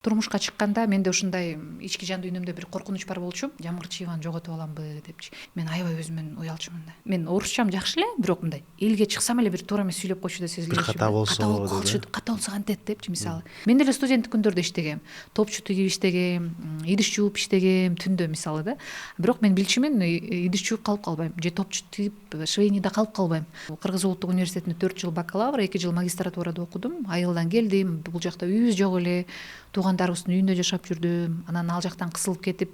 Турмушка чыкканда менде ушундай ички жан дүйнөмдө бир коркунуч бар болчу. Жамгыр Чиеваны жоготуп аламбы депчи. Мен аябай өзүмөн уялчумун да. Мен орусчам жакшы эле, бирок мындай элге чыксам эле бир туура эмес сүйлөп койчудай сезилчү. Бир ката болсо ката болуп калышы, ката болсо кантет депчи мисалы. Мен деле студенттик күндөрдө иштегем. Топчу тигип иштегем, идиш жууп иштегем түндө мисалы да. Бирок мен билчүмүн, идиш жууп калып калбайм же топчу тигип швейныйда калып калбайм. Кыргыз Улуттук университетинде 4 жыл бакалавр, 2 жыл магистратурада окудум. Айылдан келдим. Бул жакта үйүбүз жок эле. Туугандарыбыздын үйүндө жашап жүрдүм. Анан ал жактан кысылып кетип,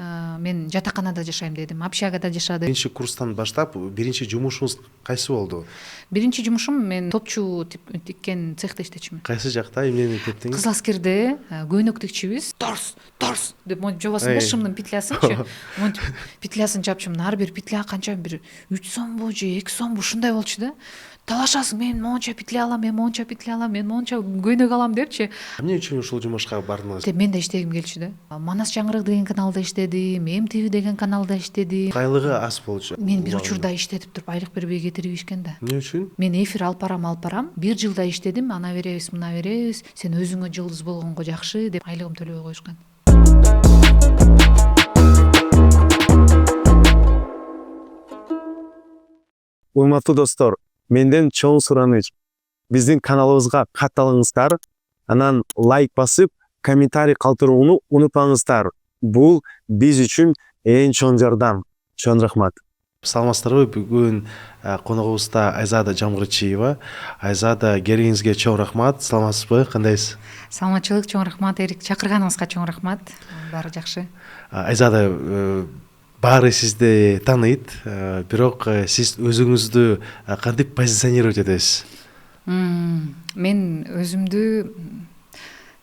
мен жатаканада жашайм дедим, общагада жашадым. Биринчи курстан баштап биринчи жумушуңуз кайсы болду? Биринчи жумушум мен топчу тиккен цехте иштечүмүн. Кайсы жакта эмнени тептиңиз? Кызыл Аскерде көйнөк тикчүбүз. Торс деп монтип жобосун да, шымдын петлясынчы. Монтип петлясын чапчумун. Ар бир петля канча, бир 3 сомбу же 2 сомбу ушундай болчу да. Талашасың, мен монча петля алам, мен монча петля алам, мен монча көйнөк алам депчи. Эмне үчүн ушул жумушка бардыңыз? Мен да иштегим келчү да. Манас жаңырык деген каналда иштедим, МТV деген каналда иштедим. Айлыгы аз болчу. Мен бир учурда иштетип туруп айлык бербей кетиришкен да. Эмне үчүн? Мен эфир алып барам. 1 жылда иштедим, ана беребиз, мына беребиз. Сен өзүңө жылдыз болгонго жакшы деп айлыгым төлөбөй коюшкан. Урматтуу достор, менден чоң сураныч. Биздин каналыбызга катталыңыздар, анан лайк басып, комментарий калтырууну унутпаңыздар. Бул биз үчүн эң чоң жардам. Чоң рахмат. Саламатсыздарбы? Бүгүн коногубузда Айзада Жамгыр Чиева. Айзада, келиңизге чоң рахмат. Саламатсызбы? Кандайсыз? Саламатчылык, чоң рахмат Эрик. Чакырганыңызга чоң рахмат. Баары жакшы. Айзада, баары сизди тааныйт, бирок сиз өзүңүздү кантип позиционировать этесиз? Мен өзүмдү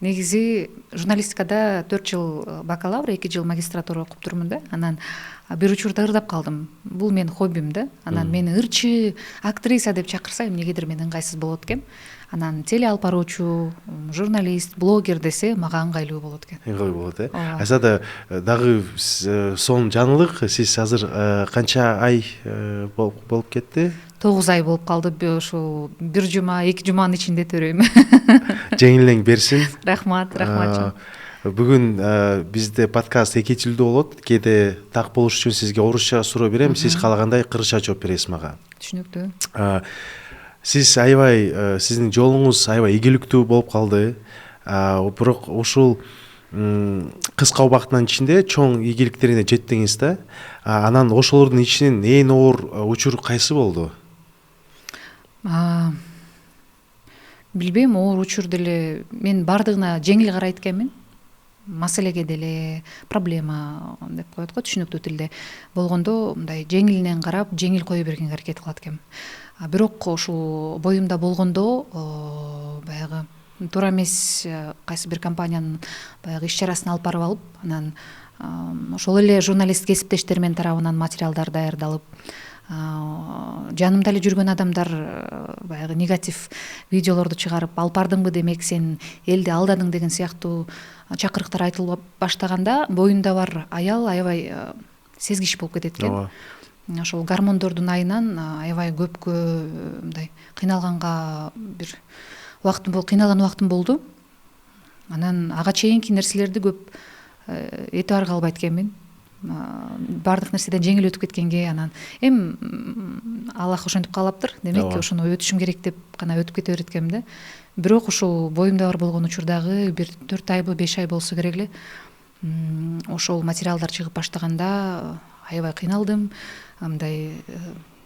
негизи журналистикада 4 жыл бакалавр, 2 жыл магистратура окуп турмун да. Анан бир учурда ырдап калдым. Бул менин хоббим да. Анан мени ырчы, актриса деп чакырса, эмнегедир мен ыңгайсыз болот экем. Анан теле алып баруучу, журналист, блогер десе мага ыңгайлуу болот экен. Ыңгайлуу болот, э? Айзада, дагы сон жаңылык, сиз азыр канча ай болуп кетти? 9 ай болуп калды. Ошо 1 жума, 2 жуманын ичинде төрөйм. Жеңилиң берсин. Рахмат. Бүгүн бизде подкаст 2 тилде болот. Кээде так болуш үчүн сизге орусча суроо берем, сиз каалагандай кыргызча жооп бересиз мага. Түшүнүктүү. Сиз аябай, сиздин жолуңуз аябай ийгиликтүү болуп калды. Бирок ушул кыска убакыттын ичинде чоң ийгиликтерине жеттиңиз да. Анан ошолордун ичинен эң оор учур кайсы болду? Билбейм, оор учур деле мен бардыгына жеңил карайт экенмин. Маселеге деле проблема деп коет го түшүнүктүү тилде болгондо, мындай жеңилинен карап, жеңил кое бергенге аракет кылат экенмин. Бирок ушул боюмда болгондо баягы туура эмес кайсы бир компаниянын баягы иш-чарасын алып барып алып, анан ошол эле журналист кесиптештеримен тарабынан материалдар даярдалып, жанымда эле жүргөн адамдар баягы негатив видеолорду чыгарып, алып бардыңбы демек сен элди алдадың деген сыяктуу чакырыктар айтылып баштаганда, боюнда бар аял аябай сезгич болуп кетет экен. Ошол гормондордун айынан аябай көпкө мындай кыйналган убактым болду. Анан ага чейинки нерселерди көп этибар кылбайт экенмин. Бардык нерседен жеңил өтүп кеткенге, анан Аллах ошентип каалаптыр. Демек ошону өтүшүм керек деп гана өтүп кете берет экенмин да. Бирок ушул боюмда бар болгон учурдагы бир 4 айбы 5 ай болсо керек эле. Ошол материалдар чыгып баштаганда аябай кыйналдым. Мындай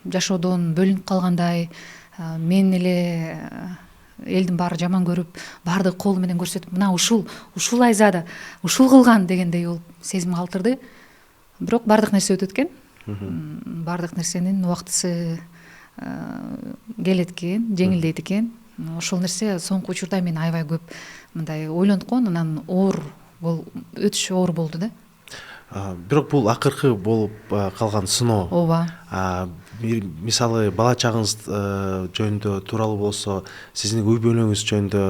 жашоодон бөлүнүп калгандай, мен эле элдин баары жаман көрүп, баардык кол менен көрсөтүп, мына ушул Айзада, ушул кылган дегендей болуп сезим калтырды. Бирок баардык нерсе өтөт экен. Баардык нерсенин убактысы келет экен, жеңилдейт экен. Ошол нерсе соңку учурда мен аябай көп мындай ойлонткон, анан өтүш оор болду да. Бирок бул акыркы болуп калган сыноо. Ооба. Мисалы бала чагыңыз жөнүндө тууралуу болсо, сиздин үй бүлөңүз жөнүндө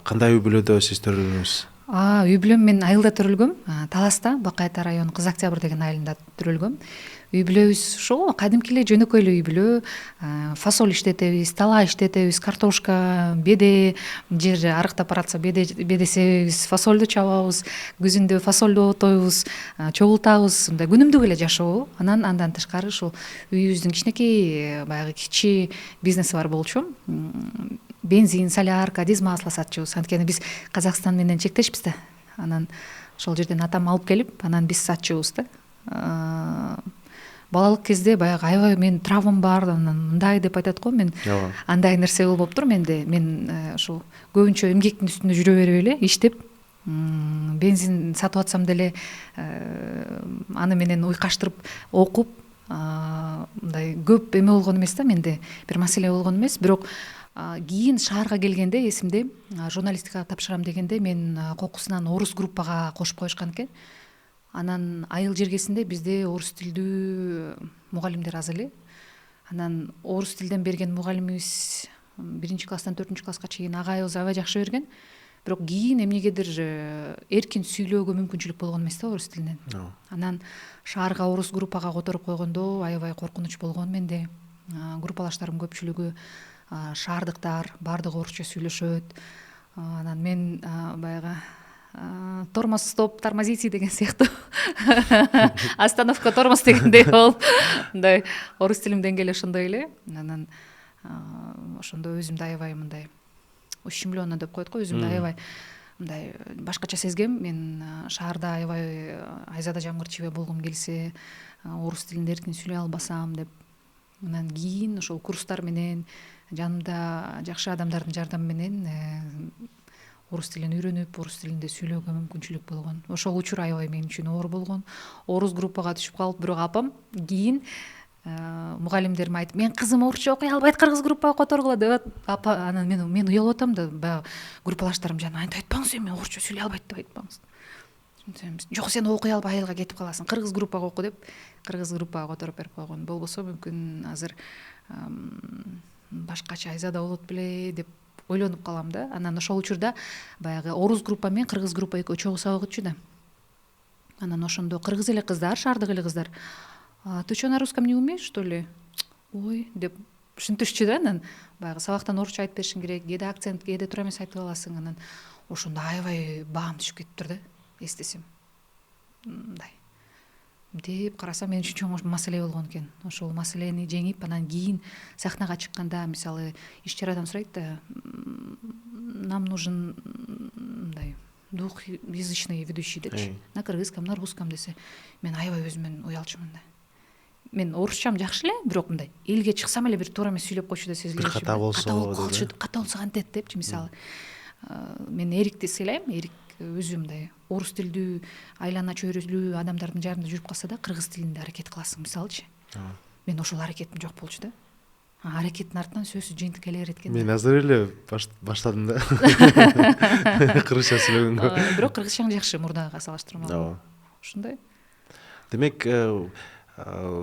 кандай үй бүлөдө сиз төрөлгөнүз? Үй бүлөм мен айылда төрөлгөм. Таласта, Бакай Ата району Кыз Октябрь деген айылында төрөлгөм. үй бүлөбүз ошо кадимки эле жөнөкөй эле үй бүлө, фасоль иштетебиз, тала иштетебиз, картошка, беде, жер арыктап баратса беде себебиз, фасолду чабабыз, күзүндө фасолду отойбуз, чогултабыз, мындай күнүмдүк эле жашоо. Андан тышкары ушул үйүбүздүн кичинекей баягы кичи бизнеси бар болчу. Бензин, солярка, диз масло сатчубуз. Анткени биз Казакстан менен чектешпиз да. Анан ошол жерден атам алып келип, анан биз сатчубуз да. Балалык кезде баягы аябай мен травмам бар, анан мындай деп айтат го, мен андай нерсе болуптур менде. Мен ошол көбүнчө эмгектин үстүндө жүрө берип эле иштеп, бензин сатып атсам деле аны менен уйкаштырып окуп, мындай көп эме болгон эмес да, менде бир маселе болгон эмес. Бирок кийин шаарга келгенде эсимде, журналистикага тапшырам дегенде мен кокусунан орус группага кошуп коюшкан экен. Анан айыл жергесинде бизде орус тилдүү мугалимдер аз эле. Анан орус тилден берген мугалимибиз 1-класстан 4-класска чейин агайыбыз аябай жакшы берген. Бирок кийин эмнегедир эркин сүйлөөгө мүмкүнчүлүк болгон эмес да орус тилинен. Анан шаарга орус группага которуп койгондо аябай коркунуч болгон менде. Группалаштарым көпчүлүгү шаардыктар, баардыгы орусча сүйлөшөт. Анан мен баягы тормоз, стоп, тормозите деген сыяктуу остановка, тормоз дегендей болуп, мындай орус тилимден келе ошондой эле. Анан ошондо өзүмдү аябай мындай ущемленно деп коет го, өзүмдү аябай мындай башкача сезгем. Мен шаарда аябай айзада жамгырчыбе болгум келсе, орус тилинде эркин сүйлөй албасам деп. Анан кийин ошол курстар менен, жанымда жакшы адамдардын жардамы менен орус тилин үйрөнүп, орус тилинде сүйлөөгө мүмкүнчүлүк болгон. Ошол учур аябай мен үчүн оор болгон. Орус группага түшүп калып, бирок апам кийин мугалимдериме айтып, мен кызым орусча окуй албайт, кыргыз группага которгула деп. Апа, анан мен уялып атам да, баягы группалаштарым жана антип айтпаңыз, эми орусча сүйлөй албайт деп айтпаңыз. Жок, сен окуй албай айылга кетип каласың, кыргыз группага оку деп, кыргыз группага которуп берип койгон. Болбосо мүмкүн азыр башкача айзада болот беле деп ойлонуп калам да. Анан ошол учурда баягы орус группа менен кыргыз группа экөө чогуу сабак өтчү да. Анан ошондо кыргыз эле кыздар, шаардык эле кыздар: ты что, на русском не умеешь, что ли? Ой деп түшүнтүшчү да. Анан баягы сабактан орусча айтып беришиң керек, кээде акцент, кээде туура эмес айтып аласың. Анан ошондо аябай баам түшүп кетиптир да, эстесем. Мындай деп карасам, мен үчүн чоң маселе болгон экен. Ошол маселени жеңип, анан кийин сахнага чыкканда, мисалы, иш чарадан сурайт да, нам нужен мындай двухязычный ведущий депчи, на кыргызском, на русском десе, мен аябай өзүмөн уялчумун да. Мен орусчам жакшы эле, бирок мындай элге чыксам эле бир туура эмес сүйлөп койчу да сезилчү. Ката болсо, ката болсо кантет депчи, мисалы. Мен эрикти сыйлайм, эрик өзү мындай орус тилдүү, айлана чөйрөлүү адамдардын жарында жүрүп калса да, кыргыз тилинде аракет кыласың, мисалычы. Мен ошол аракетим жок болчу да. Аракеттин артынан сөзсүз жыйынтык келе берет экен. Мен азыр эле баштадым да кыргызча сүйлөгөнгө. Бирок кыргызчаң жакшы мурдагыга салыштырмалуу. Ошондой. Демек,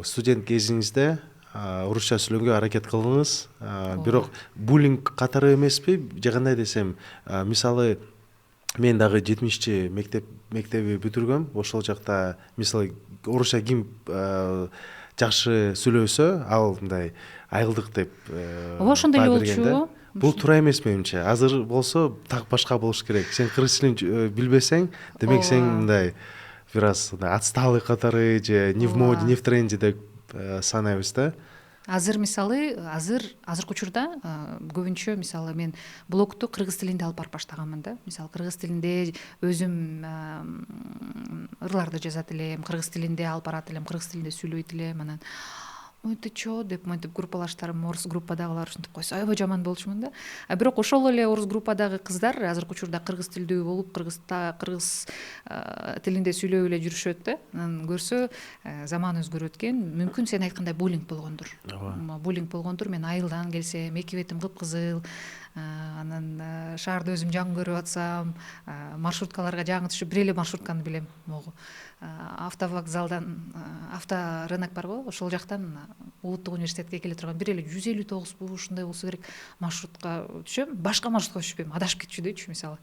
студент кезиңизде орусча сүйлөгөнгө аракет кылдыңыз, бирок буллинг катары эмеспи? Же кандай десем, мисалы, мен дагы 70-чи мектеби бүтүргөм. Ошол жакта мисалы орусча ким жакшы сүйлөсө, ал мындай айылдык деп ошондой эле болчу. Бул туура эмес менимче. Азыр болсо так башка болуш керек. Сен кыргыз тилин билбесең, демек сен мындай бир аз отсталый катары же не в моде, не в тренде деп санайбыз да. Азыр мисалы, азыркы учурда көбүнчө мисалы мен блогту кыргыз тилинде алып барып баштаганмын да. Мисалы кыргыз тилинде өзүм ырларды жазат элем, кыргыз тилинде алып барат элем, кыргыз тилинде сүйлөйт элем. Анан ой, ты чё деп монтип группалаштарым орус группадагылар ушинтип койсо аябай жаман болчумун да. Бирок ошол эле орус группадагы кыздар азыркы учурда кыргыз тилдүү болуп, кыргыз тилинде сүйлөп эле жүрүшөт да. Анан көрсө заман өзгөрүп өткөн. Мүмкүн сен айткандай буллинг болгондур. Буллинг болгондур. Мен айылдан келсем, эки бетим кыпкызыл, анан шаарда өзүм жаңы көрүп атсам, маршруткаларга жаңы түшүп, бир эле маршрутканы билем. Могу автовокзалдан, авторынок барбы, ошол жактан улуттук университетке келе турган бир эле 159 ушундай болсо керек маршрутка түшөм, башка маршрутка түшпөйм, адашып кетчү дейчү, мисалы.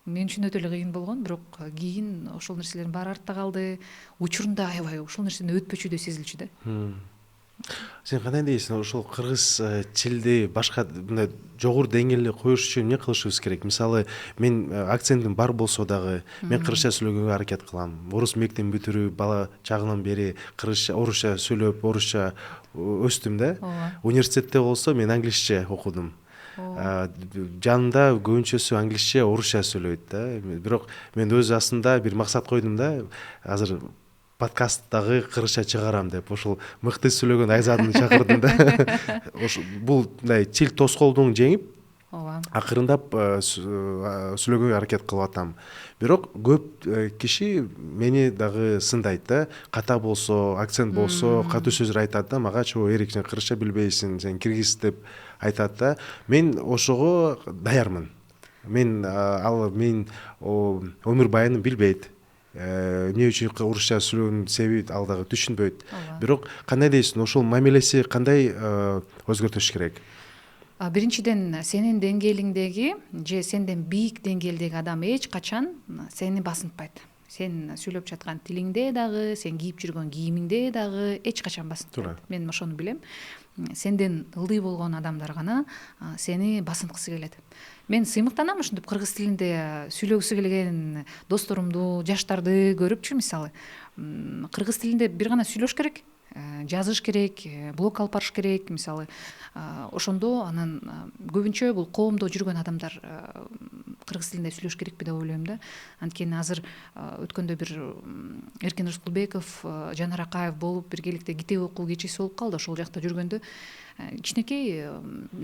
мен үчүн өтө эле кыйын болгон, бирок кийин ошол нерселердин баары артта калды. Учурунда аябай ошол нерсени өтпөчүдөй сезилчү да. Сен кандай дейсиң, ошол кыргыз тилди башка мындай жогору деңгээлде коюш үчүн эмне кылышыбыз керек? Мисалы, мен акцентим бар болсо дагы мен кыргызча сүйлөгөнгө аракет кылам. Орус мектебин бүтүрүп, бала чагынан бери кыргызча, орусча сүйлөп, орусча өстүм да. Университетте болсо мен англисче окудум. Жанында көбүнчөсү англисче, орусча сүйлөйт да. Бирок мен өз асында бир максат койдум да, азыр подкасттагы кыргызча чыгарам деп, ошол мыкты сүйлөгөн Айзадын чакырдым да. Бул мындай тил тоскоолдугун жеңип, акырындап сүйлөгөнгө аракет кылып атам. Бирок көп киши мени дагы сындайт да, ката болсо, акцент болсо, катуу сөздөр айтат да, мага чоо Эрик, сен кыргызча билбейсиң, сен киргиз деп айтат да. Мен ошого даярмын. Мен өмүр баяным билбейт. Эмне үчүн орусча сүйлөгөнүн себеби ал дагы түшүнбөйт. Бирок кандай дейсиң, ошол мамилеси кандай өзгөртүш керек? Биринчиден, сенин деңгээлиңдеги же сенден бийик деңгээлдеги адам эч качан сени басынтпайт. Сен сүйлөп жаткан тилиңде дагы, сен кийип жүргөн кийимиңде дагы эч качан басынтпайт. Мен ошону билем. Сенден ылдый болгон адамдар гана сени басынткысы келет. Мен сыймыктанам ушинтип кыргыз тилинде сүйлөгүсү келген досторумду, жаштарды көрүпчү. Мисалы, кыргыз тилинде бир гана сүйлөш керек, жазыш керек, блог алып барыш керек. Мисалы, ошондо анан көбүнчө бул коомдо жүргөн адамдар кыргыз тилинде сүйлөш керекпи деп ойлойм да. Анткени азыр өткөндө бир Эркин Рыскулбеков, Жанар Акаев болуп биргеликте китеп окуу кечеси болуп калды. Ошол жакта жүргөндө кичинекей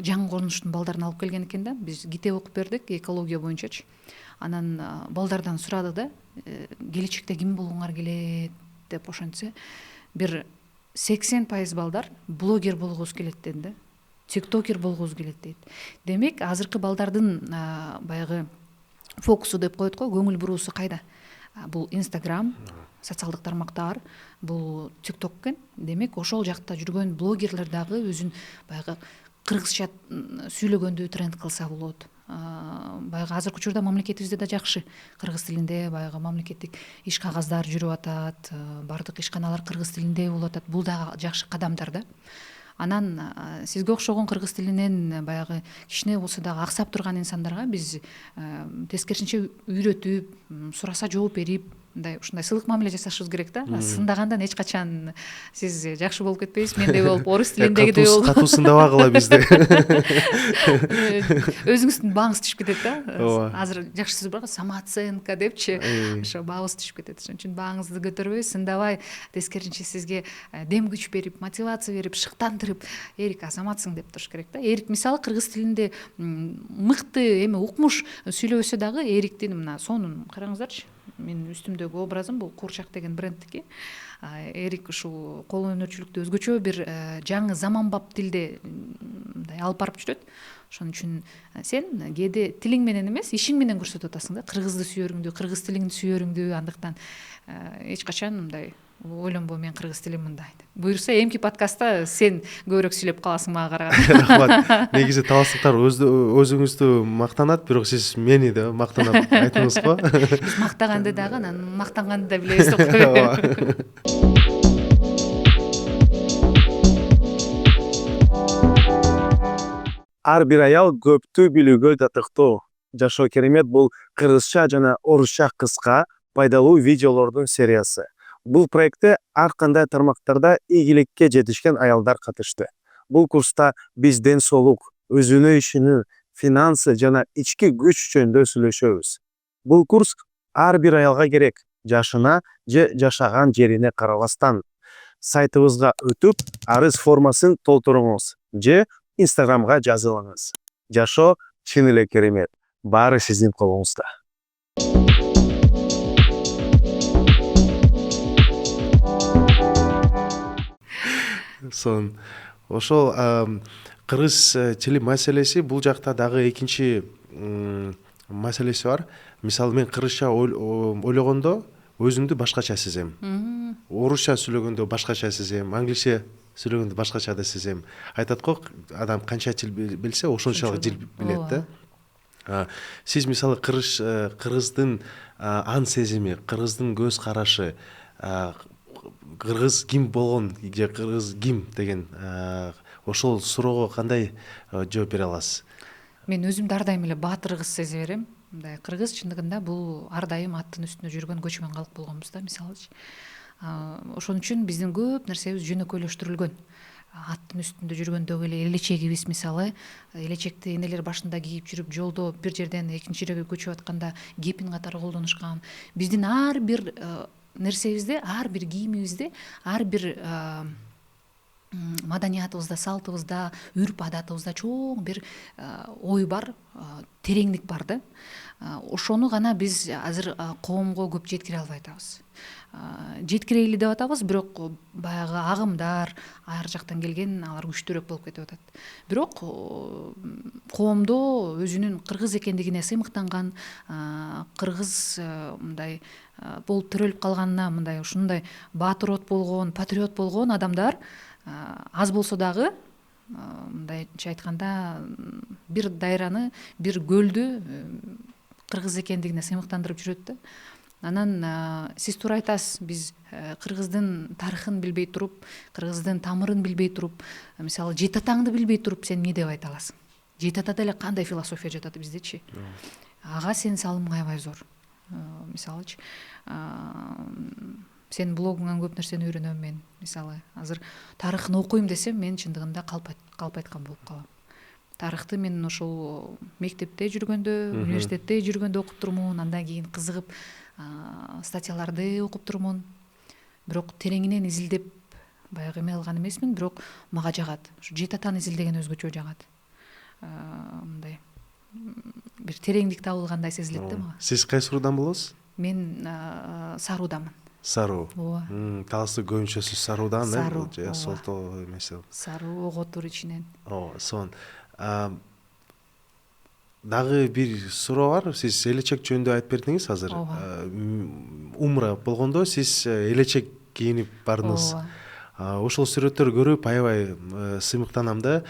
жаңы корунуштун балдарын алып келген экен да. Биз китеп окуп бердик экология боюнчачы. Анан балдардан сурадык да, келечекте ким болгуңар келет деп. Ошентсе бир 80% балдар блогер болгусу келет деди да, тиктокер болгусу келет дейт. Демек азыркы балдардын баягы фокусу деп коет го, көңүл буруусу кайда? Бул Инстаграм, социалдык тармактар, бул тикток экен. Демек ошол жакта жүргөн блогерлер дагы өзүн баягы кыргызча сүйлөгөндү тренд кылса болот. Баягы азыркы учурда мамлекетибизде да жакшы кыргыз тилинде баягы мамлекеттик иш кагаздар жүрүп атат, баардык ишканалар кыргыз тилинде болуп атат. Бул дагы жакшы кадамдар да. Анан сизге окшогон кыргыз тилинен баягы кичине болсо дагы аксап турган инсандарга биз тескерисинче үйрөтүп, сураса жооп берип, ушундай сылык мамиле жасашыбыз керек да. Сындагандан эч качан сиз жакшы болуп кетпейсиз, мендей болуп, орус тилиндегидей болуп. Катуу сындабагыла бизди. Өзүңүздүн бааңыз түшүп кетет да. Азыр жакшы сөз бар го, самооценка депчи. Ошо баабыз түшүп кетет. Ошон үчүн бааңызды көтөрбөй, сындабай, тескерисинче сизге дем күч берип, мотивация берип, шыктандырып, Эрик азаматсың деп туруш керек да. Эрик мисалы кыргыз тилинде мыкты эме укмуш сүйлөбөсө дагы Эриктин мына сонун караңыздарчы. Менин үстүмдөгү образым бул Куурчак деген брендтики. Эрик ушул кол өнөрчүлүктү өзгөчө бир жаңы заманбап тилде мындай алып барып жүрөт. Ошон үчүн сен кээде тилиң менен эмес, ишиң менен көрсөтүп атасың да, кыргызды сүйөрүңдү, кыргыз тилиңди сүйөрүңдү. Андыктан эч качан мындай ойлонбо, мен кыргыз тилим мындай. Буюрса эмки подкастта сен көбүрөөк сүйлөп каласың мага караганда. Рахмат. Негизи таластыктар өзүңүздү мактанат, бирок сиз мени да мактанат айттыңыз го. Биз мактаганды дагы, анан мактанганды да билебиз деп коебуз. Ар бир аял көптү билүүгө татыктуу. Жашоо керемет бул кыргызча жана орусча кыска, пайдалуу видеолордун сериясы. Бул проектте ар кандай тармактарда ийгиликке жетишкен аялдар катышты. Бул курста биз ден соолук, өзүнө ишенүү, финансы жана ички күч жөнүндө сүйлөшөбүз. Бул курс ар бир аялга керек, жашына же жашаган жерине карабастан. Сайтыбызга өтүп, арыз формасын толтуруңуз же Инстаграмга жазылыңыз. Жашоо чын эле керемет. Баары сиздин колуңузда. Ошол кыргыз тили маселеси, бул жакта дагы экинчи маселеси бар. Мисалы, мен кыргызча ойлогондо өзүмдү башкача сезем. Орусча сүйлөгөндө башкача сезем, англисче сүйлөгөндө башкача да сезем. Айтат го, адам канча тил билсе, ошончолук тил билет да. Сиз мисалы кыргыздын ан сезими, кыргыздын көз карашы, кыргыз ким болгон же кыргыз ким деген ошол суроого кандай жооп бере аласыз? Мен өзүмдү ар дайым эле баатыр кыз сезе берем. Мындай кыргыз чындыгында бул ар дайым аттын үстүндө жүргөн көчмөн калк болгонбуз да, мисалычы. Ошон үчүн биздин көп нерсебиз жөнөкөйлөштүрүлгөн. Аттын үстүндө жүргөндөгү эле элечегибиз мисалы, элечекти энелер башында кийип жүрүп, жолдо бир жерден экинчи жерге көчүп атканда кепин катары колдонушкан. Биздин ар бир нерсебизде, ар бир кийимибизде, ар бир маданиятыбызда, салтыбызда, үрп адатыбызда чоң бир ой бар, тереңдик бар да. Ошону гана биз азыр коомго көп жеткире албай атабыз. Жеткирейли деп атабыз, бирок баягы агымдар ар жактан келген, алар күчтүүрөөк болуп кетип атат. Бирок коомдо өзүнүн кыргыз экендигине сыймыктанган, кыргыз мындай болуп төрөлүп калганына мындай ушундай баатыр болгон, патриот болгон адамдар аз болсо дагы, мындайча айтканда, бир дайраны, бир көлдү кыргыз экендигине сыймыктандырып жүрөт да. Анан сиз туура айтасыз, биз кыргыздын тарыхын билбей туруп, кыргыздын тамырын билбей туруп, мисалы жети атаңды билбей туруп сен эмне деп айта аласың? Жети атада эле кандай философия жатат биздечи? Ага сенин салымың аябай зор. Мисалычы сенин блогуңан көп нерсени үйрөнөм мен. Мисалы азыр тарыхын окуйм десем, мен чындыгында калп айткан болуп калам. Тарыхты мен ошол мектепте жүргөндө, университетте жүргөндө окуп турмун, андан кийин кызыгып статьяларды окуп турмун. Бирок тереңинен изилдеп баягы эме алган эмесмин, бирок мага жагат. Ушу жети атаны изилдеген өзгөчө жагат. Мындай бир тереңдик табылгандай сезилет да мага. Сиз кайсы уруудан болосуз? Мен Саруудамын. Саруу. Ооба. Таластын көбүнчөсү Саруудан, Саруу, же Солто эмеси? Саруу, Оготур ичинен. Сонун. Дагы бир суроо бар. Сиз элечек жөнүндө айтып бердиңиз азыр. Умра болгондо сиз элечек кийинип бардыңыз. Ошол сүрөттөрдү көрүп аябай сыймыктанам да.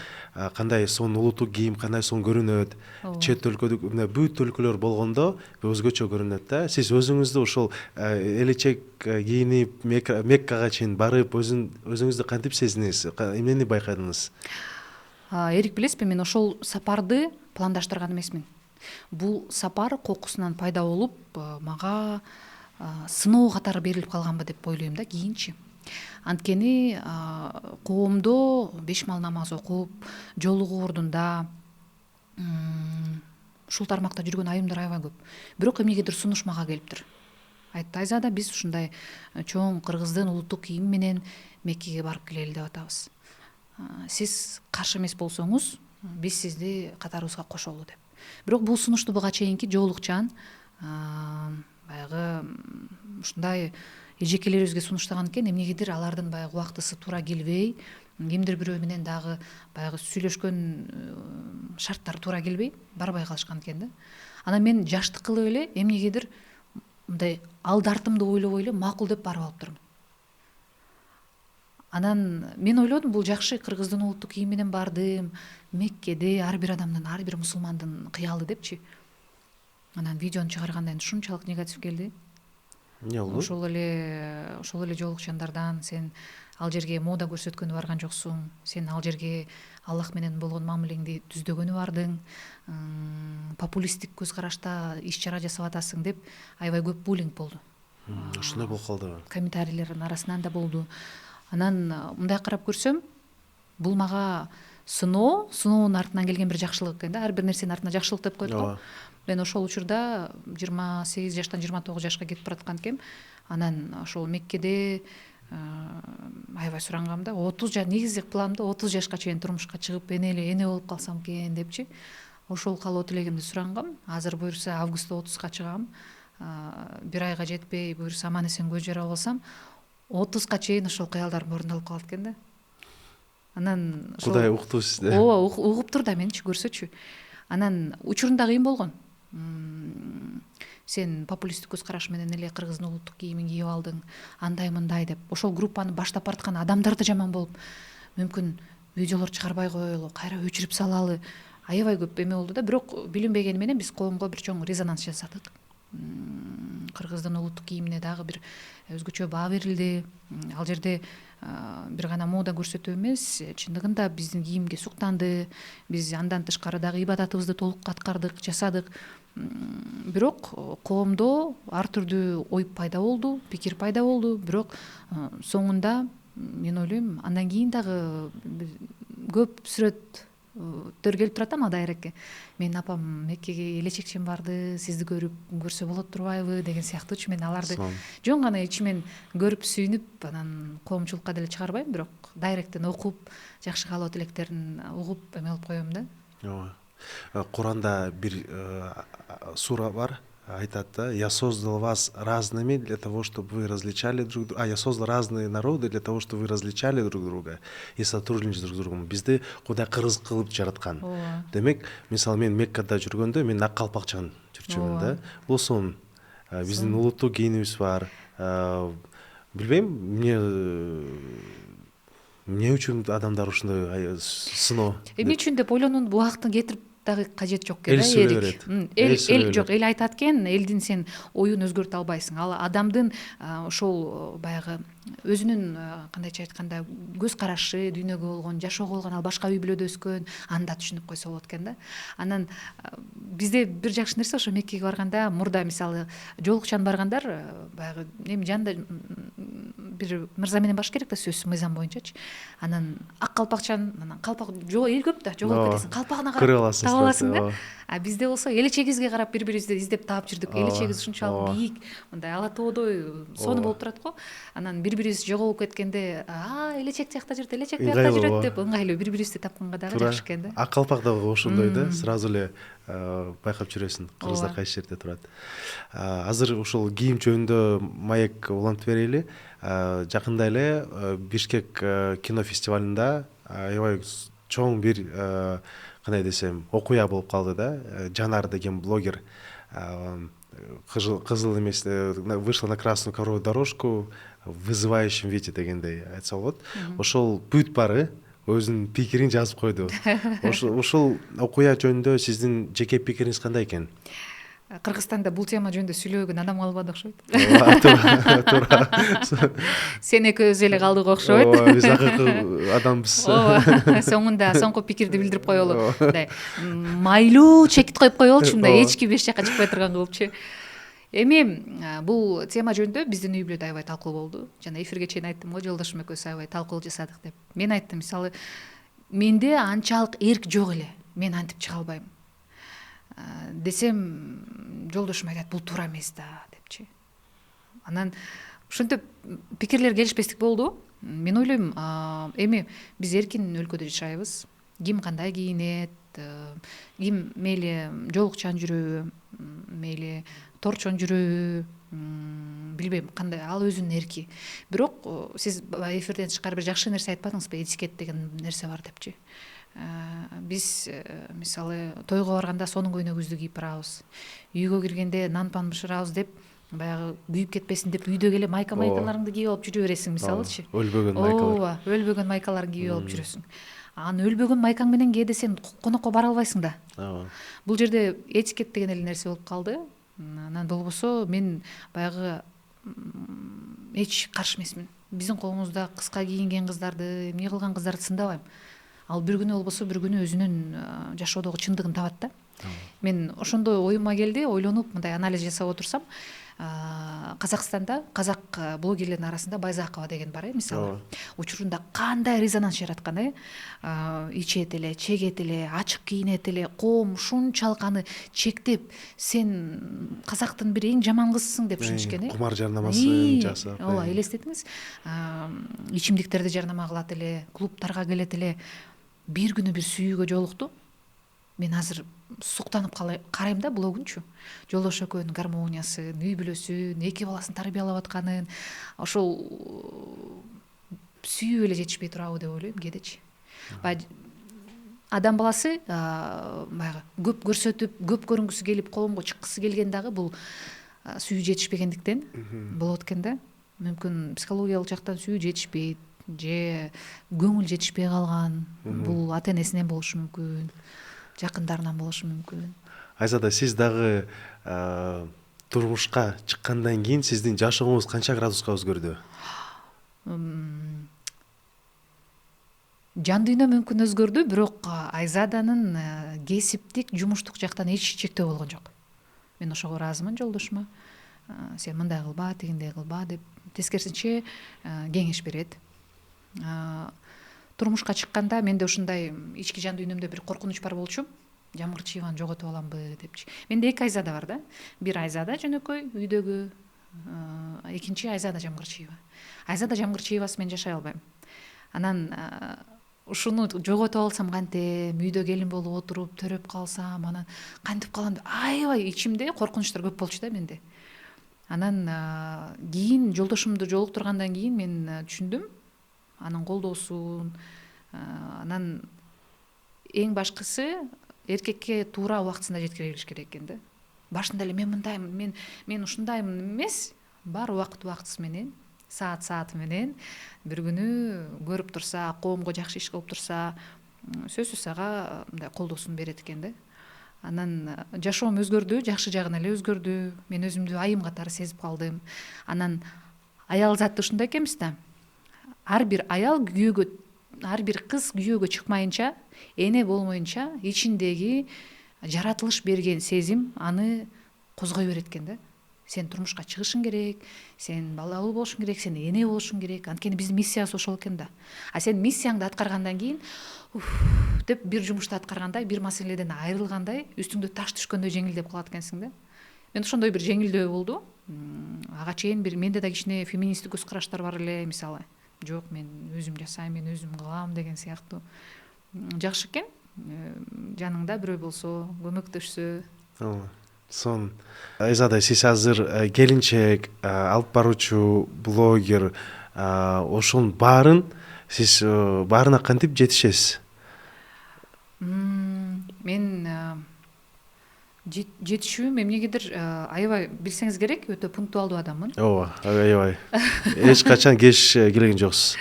Кандай сонун улуттук кийим, кандай сонун көрүнөт. Чет өлкөдө мына бүт өлкөлөр болгондо өзгөчө көрүнөт да. Сиз өзүңүздү ошол элечек кийинип Меккага чейин барып, өзүңүздү кантип сездиңиз? Эмнени байкадыңыз? Эрик, билесизби, мен ошол сапарды пландаштырган эмесмин. Бул сапар кокусунан пайда болуп, мага сыноо катары берилип калганбы деп ойлойм да кийинчи. Анткени коомдо бешмал намаз окуп, жолугуу ордунда ушул тармакта жүргөн айымдар аябай көп. Бирок эмнегедир сунуш мага келиптир. Айтты: Айзада, биз ушундай чоң кыргыздын улуттук кийими менен Меккеге барып келели деп атабыз. Сиз каршы эмес болсоңуз, биз сизди катарыбызга кошолу деп. Бирок бул сунушту буга чейинки жоолукчан баягы ушундай эжекелерибизге сунуштаган экен. Эмнегедир алардын баягы убактысы туура келбей, кимдир бирөө менен дагы баягы сүйлөшкөн шарттар туура келбей барбай калышкан экен да. Анан мен жаштык кылып эле эмнегедир мындай алды артымды ойлобой эле макул деп барып алыптырмын. Анан мен ойлодум, бул жакшы, кыргыздын улуттук кийими менен бардым, Меккеде ар бир адамдын, ар бир мусулмандын кыялы депчи. Анан видеону чыгарганда ушунчалык негатив келди. Эмне болду? Ошол эле жоолукчандардан: сен ал жерге мода көрсөткөнү барган жоксуң, сен ал жерге Аллах менен болгон мамилеңди түздөгөнү бардың, популисттик көз карашта иш чара жасап атасың деп аябай көп буллинг болду. Ушундай болуп калды. Комментарийлердин арасынан да болду. Анан мындай карап көрсөм, бул мага сыноонун артынан келген бир жакшылык экен да. Ар бир нерсенин артына жакшылык деп коет го. Мен ошол учурда 28 жаштан 29 жашка кетип бараткан экем. Анан ошол Меккеде аябай сурангам да. 30 жаш, негизи планымда 30 жашка чейин турмушка чыгып, эне болуп калсам экен депчи. Ошол калоо тилегимди сурангам. Азыр буюрса августта 30га чыгам. Бир айга жетпей, буюрса аман эсен көз жара болсам, 30га чейин ошол кыялдарым орундалып калат экен да. Анан Кудай укту сизди. Ооба, угуптур да менчи, көрсөчү. Анан учурунда кыйын болгон. Сен популисттик көз караш менен эле кыргыздын улуттук кийимин кийип алдың, андай мындай деп. Ошол группаны баштап бараткан адамдар да жаман болуп, мүмкүн видеолор чыгарбай коелу, кайра өчүрүп салалы. аябай көп эме болду да, бирок билинбегени менен биз коомго бир чоң резонанс жасадык. Кыргыздын улуттук кийимине дагы бир өзгөчө баа берилди. Ал жерде бир гана мода көрсөтүү эмес, чындыгында биздин кийимге суктанды. Биз андан тышкары дагы ибадатыбызды толук аткардык, жасадык. Бирок коомдо ар түрдүү ой пайда болду, пикир пайда болду. Бирок соңунда мен ойлойм, андан кийин дагы көп сүрөттөр келип турат да мага дайрекке. Менин апам Меккеге элечекчен барды, сизди көрсө болот турбайбы деген сыяктуучу. Мен аларды жөн гана ичимен көрүп сүйүнүп, анан коомчулукка деле чыгарбайм, бирок дайректен окуп, жакшы каалоо тилектерин угуп эме кылып коем да. Ооба. Куранда бир сура бар, айтат да: я создал вас разными для того, чтобы вы различали друг друга. Я создал разные народы для того, чтобы вы различали друг друга и сотрудничали друг с другом. Бизди Кудай кыргыз кылып жараткан. Демек, мисалы мен Меккада жүргөндө мен ак калпакчан жүрчүмүн да. Болсун биздин улуттук кийимибиз бар. Билбейм, эмне үчүн адамдар ушундай сыноо? Эмне үчүн деп ойлонуп убакытын кетирип дагы кажет жок экен. Эл сүрөбөт. Эл жок, эл айтат экен, элдин сен оюн өзгөртө албайсың. Ал адамдын ошол баягы өзүнүн кандайча айтканда көз карашы, дүйнөгө болгон, жашоого болгон, ал башка үй бүлөдө өскөн, аны да түшүнүп койсо болот экен да. Анан бизде бир жакшы нерсе, ошо Меккеге барганда, мурда мисалы жолукчан баргандар баягы эми жанында бир мырза менен баш керек да, сөзсүз мыйзам боюнчачы. Анан ак калпакчан, анан калпак эл көп да, жоголуп кетесиң, калпагына карап таап аласың да. А бизде болсо элечегибизге карап бири-бирибизди издеп таап жүрдүк. Элечегибиз ушунчалык бийик, мындай ала тоодой сонун болуп турат го. Анан бири-бирибиз жоголуп кеткенде, элечек жакта жүрөт, элечек биякта жүрөт деп ыңгайлуу бири-бирибизди тапканга дагы жакшы экен да. Ак калпак дагы ошондой да, сразу эле байкап жүрөсүң, кыргыздар кайсы жерде турат. Азыр ушул кийим жөнүндө маек улантып берели. Жакында эле Бишкек кино фестивалында аябай чоң бир кандай десем окуя болуп калды да. Жанар деген блогер кызыл эмес вышла на красную ковровую дорожку в вызывающем виде дегендей айтса болот. Ошол бүт бары өзүнүн пикирин жазып койду. Ошол окуя жөнүндө сиздин жеке пикириңиз кандай экен? Кыргызстанда бул тема жөнүндө сүйлөбөгөн адам калбады окшойт. Туура. Сен экөөбүз эле калдык окшойт. Ооба, биз акыркы адамбыз. Ооба, соңку пикирди билдирип коелу. Мындай майлуу чекит коюп коелучу, мындай эч ким эч жака чыкпай турган кылыпчы. Эми бул тема жөнүндө биздин үй бүлөдө аябай талкуу болду. Жана эфирге чейин айттым го, жолдошум экөөбүз аябай талкуу жасадык деп. Мен айттым, мисалы, менде анчалык эрк жок эле. Мен антип чыга албайм десем, жолдошум айтат, бул туура эмес да депчи. Анан ошентип пикирлер келишпестик болду. Мен ойлойм, эми биз эркин өлкөдө жашайбыз. Ким кандай кийинет, ким мейли жолукчан жүрөбү, мейли торчон жүрөбү, билбейм кандай, ал өзүнүн эрки. Бирок сиз эфирден тышкары бир жакшы нерсе айтпадыңызбы, этикет деген нерсе бар депчи. Биз мисалы тойго барганда сонун көйнөгүбүздү кийип барабыз. Үйгө киргенде нан пан бышырабыз деп, баягы күйүп кетпесин деп үйдө келе майкаларыңды кийип алып жүрө бересиң, мисалычы. Өлбөгөн майкалар. Ооба, өлбөгөн майкаларыңды кийип алып жүрөсүң. Аны өлбөгөн майкаң менен кээде сен конокко бара албайсың да. Бул жерде этикет деген эле нерсе болуп калды. Анан болбосо мен баягы эч каршы эмесмин. Биздин коомузда кыска кийинген кыздарды, эмне кылган кыздарды сындабайм. Ал бир күнү болбосо бир күнү өзүнүн жашоодогу чындыгын табат да. Мен ошондой оюма келди, ойлонуп мындай анализ жасап отурсам, Казакстанда казак блогерлердин арасында Байзакова деген бар, мисалы. Учурунда кандай резонанс жараткан, ичет эле, чегет эле, ачык кийинет эле, коом ушунчалык аны чектеп, сен казактын бир эң жаман кызысың деп түшүнүшкөн. Кумар жарнамасын жасап. Ооба, элестетиңиз. Ичимдиктерди жарнама кылат эле, клубтарга келет эле. Бир күнү бир сүйүүгө жолукту. Мен азыр суктанып карайм да блогунчу. Жолдош экөөнүн гармониясын, үй бүлөсүн, эки баласын тарбиялап атканын, ошол сүйүү эле жетишпей турабы деп ойлойм кээдечи. Адам баласы баягы көп көрсөтүп, көп көрүнгүсү келип, коомго чыккысы келген дагы бул сүйүү жетишпегендиктен болот экен да. Мүмкүн психологиялык жактан сүйүү жетишпейт же көңүл жетишпей калган, бул ата энесинен болушу мүмкүн жакындарынан болушу мүмкүн. Айзада, сиз дагы турмушка чыккандан кийин сиздин жашооңуз канча градуска өзгөрдү? Жан дүйнө мүмкүн өзгөрдү, бирок Айзаданын кесиптик, жумуштук жактан эч чектөө болгон жок. Мен ошого ыраазымын жолдошума. Сен мындай кылба, тигиндей кылба деп тескерисинче кеңеш берет. Турмушка чыкканда менде ушундай ички жан дүйнөмдө бир коркунуч бар болчу. Жамгырчиеваны жоготуп аламбы депчи. Менде эки Айзада бар да. Бир Айзада жөнөкөй үйдөгү, экинчи Айзада Жамгырчиева. Айзада Жамгырчиевасы мен жашай албайм. Анан ушуну жоготуп алсам кантем, үйдө келин болуп отуруп төрөп калсам, анан кантип калам деп аябай ичимде коркунучтар көп болчу да менде. Анан кийин жолдошумду жолуктургандан кийин мен түшүндүм анын колдоосун. Анан эң башкысы эркекке туура убактысында жеткире билиш керек экен да. Башында эле мен мындаймын, мен ушундаймын эмес, баары убакыты менен, саат менен бир күнү көрүп турса, коомго жакшы иш кылып турса, сөзсүз ага мындай колдоосун берет экен да. Анан жашоом өзгөрдү, жакшы жагына эле өзгөрдү. Мен өзүмдү айым катары сезип калдым. Анан аял заты ушундай экенбиз да. Ар бир кыз күйөөгө чыкмайынча, эне болмоюнча ичиндеги жаратылыш берген сезим аны козгой берет экен да. Сен турмушка чыгышың керек, сен балалуу болушуң керек, сен эне болушуң керек. Анткени биздин миссиябыз ошол экен да. А сен миссияңды аткаргандан кийин деп бир жумушту аткаргандай, бир маселеден айрылгандай, үстүңдө таш түшкөндөй жеңилдеп калат экенсиң да. Мен ошондой бир жеңилдөө болду. Ага чейин менде да кичине феминисттик көз караштар бар эле, мисалы. Жок, мен өзүм жасайм, мен өзүм кылам деген сыяктуу. Жакшы экен. Жаныңда бирөө болсо, көмөктөшсө. Сон Айзада, сиз азыр келинчек, алып баруучу блогер, ошонун баарын сиз баарына кантип жетишесиз? Мен жетишүүм эмнегедир аябай билсеңиз керек, өтө пунктуалдуу адаммын. Ооба, аябай. Эч качан кеч келген жоксуз.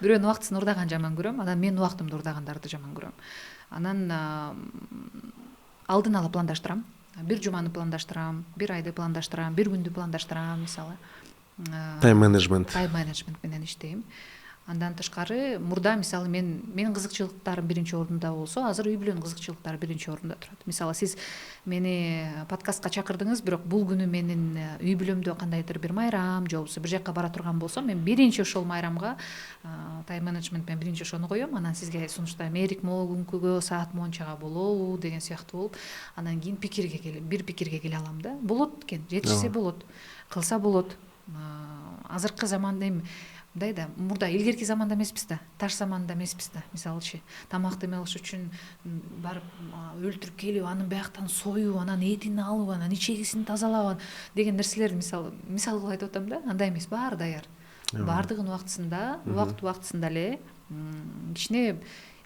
Бирөөнүн убактысын урдаган жаман көрөм, анан менин убактымды урдагандарды жаман көрөм. Анан алдын ала пландаштырам. Бир жуманы пландаштырам, бир айды пландаштырам, бир күндү пландаштырам, мисалы. Тайм-менеджмент менен иштейм. Андан тышкары мурда мисалы менин кызыкчылыктарым биринчи ордунда болсо, азыр үй бүлөнүн кызыкчылыктары биринчи ордунда турат. Мисалы сиз мени подкастка чакырдыңыз, бирок бул күнү менин үй бүлөмдө кандайдыр бир майрам же болбосо бир жакка бара турган болсом, мен биринчи ошол майрамга тайм-менеджмент менен биринчи ошону коем. Анан сизге сунуштайм, эрик могу күнкүгө саат мончага болобу деген сыяктуу болуп, анан кийин бир пикирге келе алам да. Болот экен, жетишсе болот, кылса болот. Азыркы заманда эми мындай да, мурда илгерки заманда эмеспиз да, таш заманында эмеспиз да. Мисалычы, тамак эме кылыш үчүн барып өлтүрүп келип, анын бияктан союп, анан этин алып, анан ичегисин тазалап деген нерселер мисал кылып айтып атам да. Андай эмес, баары даяр. Баардыгын убактысында эле. Кичине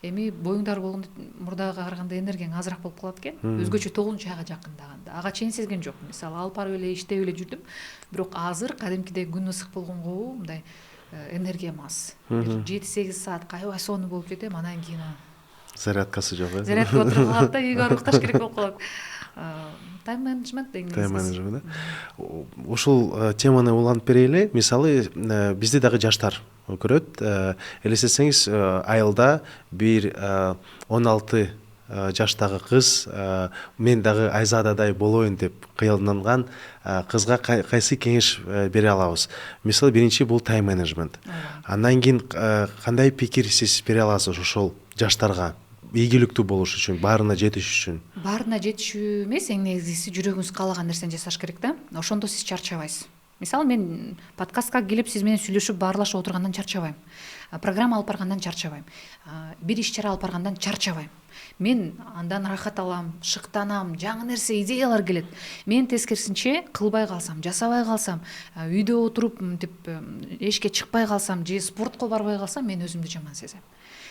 эми боюңдар болгондо мурдага караганда энергияң азыраак болуп калат экен. Өзгөчө 9-айга жакындаганда. Ага чейин сезген жокмун. Мисалы алып барып эле иштеп эле жүрдүм. Бирок азыр кадимкидей күн ысык болгонгобу мындай энергиям аз. 7-8 саатка аябай сонуу болуп жетем, анан кийин зарядкасы жок э? Зарядка отуруп калат да, үйгө барып укташ керек болуп калат. Тайм-менеджмент деген тайм-менеджмент. Ушул теманы улантып берели. Мисалы, бизди дагы жаштар көрөт. Элестетсеңиз, айылда бир 16 жаштагы кыз мен дагы Айзададай болоюн деп кыялданган кызга кайсы кеңеш бере алабыз? Мисалы, биринчи бул тайм-менеджмент. Андан кийин кандай пикир сиз бере аласыз ошол жаштарга? Ийгиликтүү болуш үчүн, баарына жетиш үчүн. Баарына жетишүү эмес, эң негизгиси жүрөгүңүз каалаган нерсени жасаш керек да. Ошондо сиз чарчабайсыз. Мисалы, мен подкастка келип сиз менен сүйлөшүп баарлашып отургандан чарчабайм. Программа алып баргандан чарчабайм. Бир иш-чара алып баргандан чарчабайм. Мен андан рахат алам, шыктанам, жаңы нерсе, идеялар келет. Мен тескерисинче кылбай калсам, жасабай калсам, үйдө отуруп эшикке чыкпай калсам же спортко барбай калсам, мен өзүмдү жаман сезем.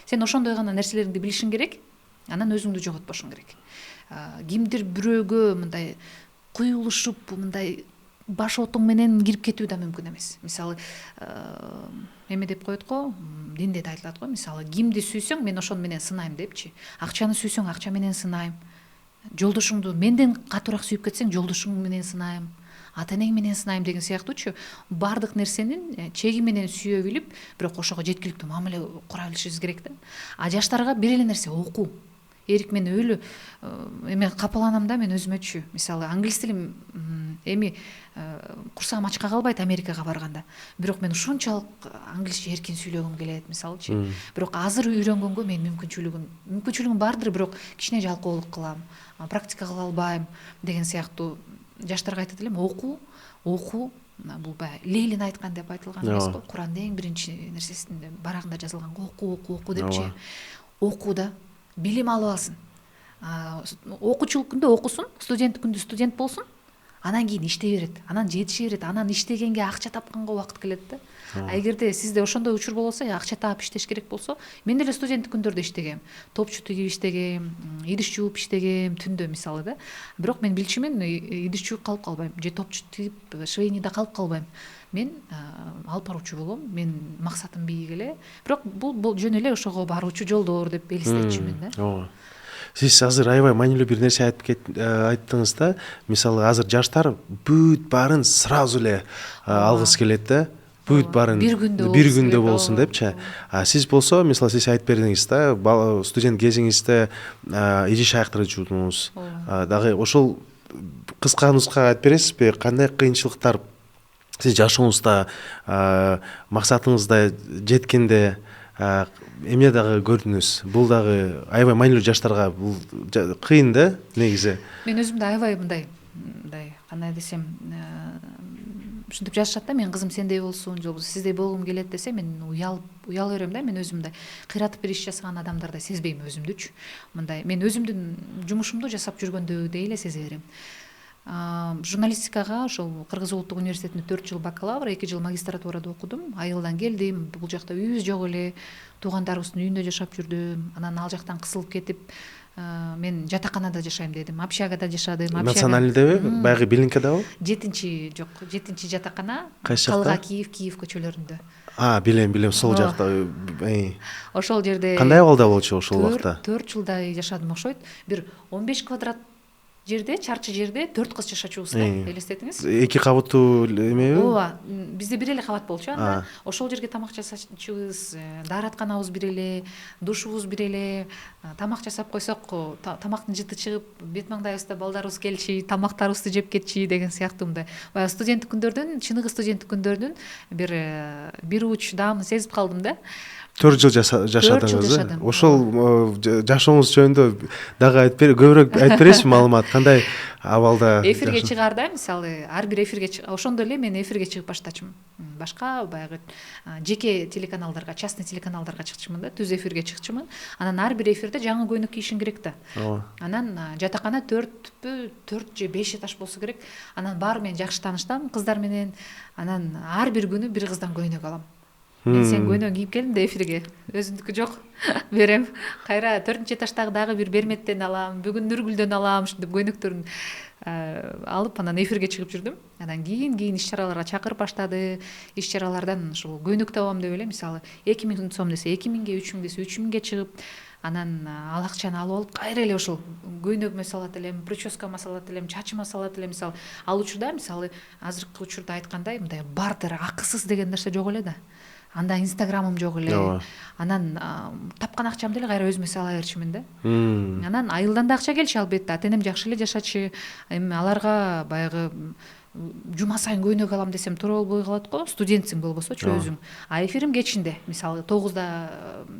Сен ошондой гана нерселериңди билишиң керек, анан өзүңдү жоготпошуң керек. Кимдир бирөөгө мындай куюлушуп, мындай баш отуң менен кирип кетүү да мүмкүн эмес. Мисалы эме деп коет го, динде да айтылат го, мисалы кимди сүйсөң мен ошону менен сынайм депчи. Акчаны сүйсөң акча менен сынайм. Жолдошуңду менден катуураак сүйүп кетсең жолдошуң менен сынайм. Ата энең менен сынайм деген сыяктуучу баардык нерсенин чеги менен сүйө билип, бирок ошого жеткиликтүү мамиле кура билишибиз керек да. А жаштарга бир эле нерсе окуу. Эрик мен өлү эме капаланам да мен өзүмөчү. Мисалы англис тилим эми курсагым ачка калбайт Америкага барганда. Бирок мен ушунчалык англисче эркин сүйлөгүм келет мисалычы. Бирок азыр үйрөнгөнгө мен мүмкүнчүлүгүм бардыр, бирок кичине жалкоолук кылам, практика кыла албайм деген сыяктуу. Жаштарга айтат элем, окуу бул баягы Лейлин айткан деп айтылган эмес го. Курандын эң биринчи нерсесинде барагында жазылган окуу депчи. Окууда билим алып алсын. Окуучулук күндө окусун, студенттик күндө студент болсун. Анан кийин иштей берет, анан жетише берет, анан иштегенге акча тапканга убакыт келет да. Эгерде сизде ошондой учур болсо, акча таап иштеш керек болсо, мен деле студенттик күндөрдө иштегем. Топчу тигип иштегем, идиш жууп иштегем түндө мисалы да. Бирок мен билчүмүн, идиш жууп калып калбайм, же топчу тигип швейныйда калып калбайм. Мен алып баруучу болом, мен максатым бийик эле. Бирок бул жөн эле ошого баруучу жолдор деп элестетчүмүн да. Ооба. Сиз азыр аябай маанилүү бир нерсе айттыңыз да. Мисалы азыр жаштар бүт баарын сразу эле алгысы келет да. Бүт баарын бир күндө болсун депчи. Сиз болсо, мисалы сиз айтып бердиңиз да, студент кезиңизде идиш аяктырып жуудуңуз. Дагы ошол кыска нускага айтып бересизби, кандай кыйынчылыктар сиз жашооңузда, максатыңызда жеткенде эмне дагы көрдүңүз? Бул дагы аябай маанилүү жаштарга бул кыйын да негизи. Мен өзүмдү аябай мындай кандай десем, ушинтип жазышат да, мен кызым сендей болсун, же болбосо сиздей болгум келет десе, мен уяла берем да, мен өзүмдү кыйратып бир иш жасаган адамдардай сезбейм өзүмдүчү. Мындай мен өзүмдүн жумушумду жасап жүргөндөй эле сезе берем. Журналистикага ошол Кыргыз Улуттук университетинде 4 жыл бакалавр, 2 жыл магистратурада окудум. Айылдан келдим, бул жакта үйүбүз жок эле, туугандарыбыздын үйүндө жашап жүрдүм. Анан ал жактан кысылып кетип, мен жатаканада жашайм дедим, общагада жашадым. Национальныйдеби? Баягы Белинкадабы? 7-чи жатакана, Кайсы Калга, Киев көчөлөрүндө. Билем, сол жакта. Ошол жерде кандай абалда болчу ошол убакта? 4 жылдай жашадым окшойт. Бир 15 квадрат жерде, чарчы жерде 4 кыз жашачубуз да, элестетиңиз. 2 кабаттуу эмеби? Ооба, бизде бир эле кабат болчу анда. Ошол жерге тамак жасачубуз, дааратканабыз бир эле, душубуз бир эле. Тамак жасап койсок, тамактын жыты чыгып, бет маңдайыбызда балдарыбыз келчи, тамактарыбызды жеп кетчи деген сыяктуу мындай. Баягы студенттик күндөрдүн, чыныгы студенттик күндөрдүн бир уч даамын сезип калдым да. 4 жыл жашадыңыз. Ошол жашооңуз жөнүндө дагы айтып көбүрөөк айтып бересизби маалымат? Кандай абалда? Эфирге чыгаарда, мисалы, ар бир эфирге ошондо эле мен эфирге чыгып баштачумун. Башка баягы жеке телеканалдарга, частный телеканалдарга чыкчумун да, түз эфирге чыкчумун. Анан ар бир эфирде жаңы көйнөк кийишиң керек да. Анан жатакана 4 же 5 этаж болсо керек. Анан баары менен жакшы тааныштам, кыздар менен. Анан ар бир күнү бир кыздан көйнөк алам. Мен сен көйнөк кийип келдим да эфирге. Өзүмдүкү жок. Берем. Кайра 4-чү этаждагы дагы бир Берметтен алам, бүгүн Нургүлдөн алам, ушинтип көйнөктөрүн алып анан эфирге чыгып жүрдүм. Анан кийин иш чараларга чакырып баштады. Иш чаралардан ушул көйнөк табам деп эле, мисалы 2000 сом десе 2000ге, 3000 десе 3000ге чыгып, анан ал акчаны алып алып кайра эле ушул көйнөгүмө салат элем, прическама салат элем, чачыма салат элем. Мисалы ал учурда, мисалы азыркы учурда айткандай, мындай бартер, акысыз деген нерсе жок эле да. Анда инстаграмым жок эле. Анан тапкан акчамды эле кайра өзүмө сала берчүмүн да. Анан айылдан да акча келчү албетте. Ата энем жакшы эле жашачы. Эми аларга баягы жума сайын көйнөк алам десем туура болбой калат го. Студентсиң болбосочу өзүң. А эфирим кечинде. Мисалы 9да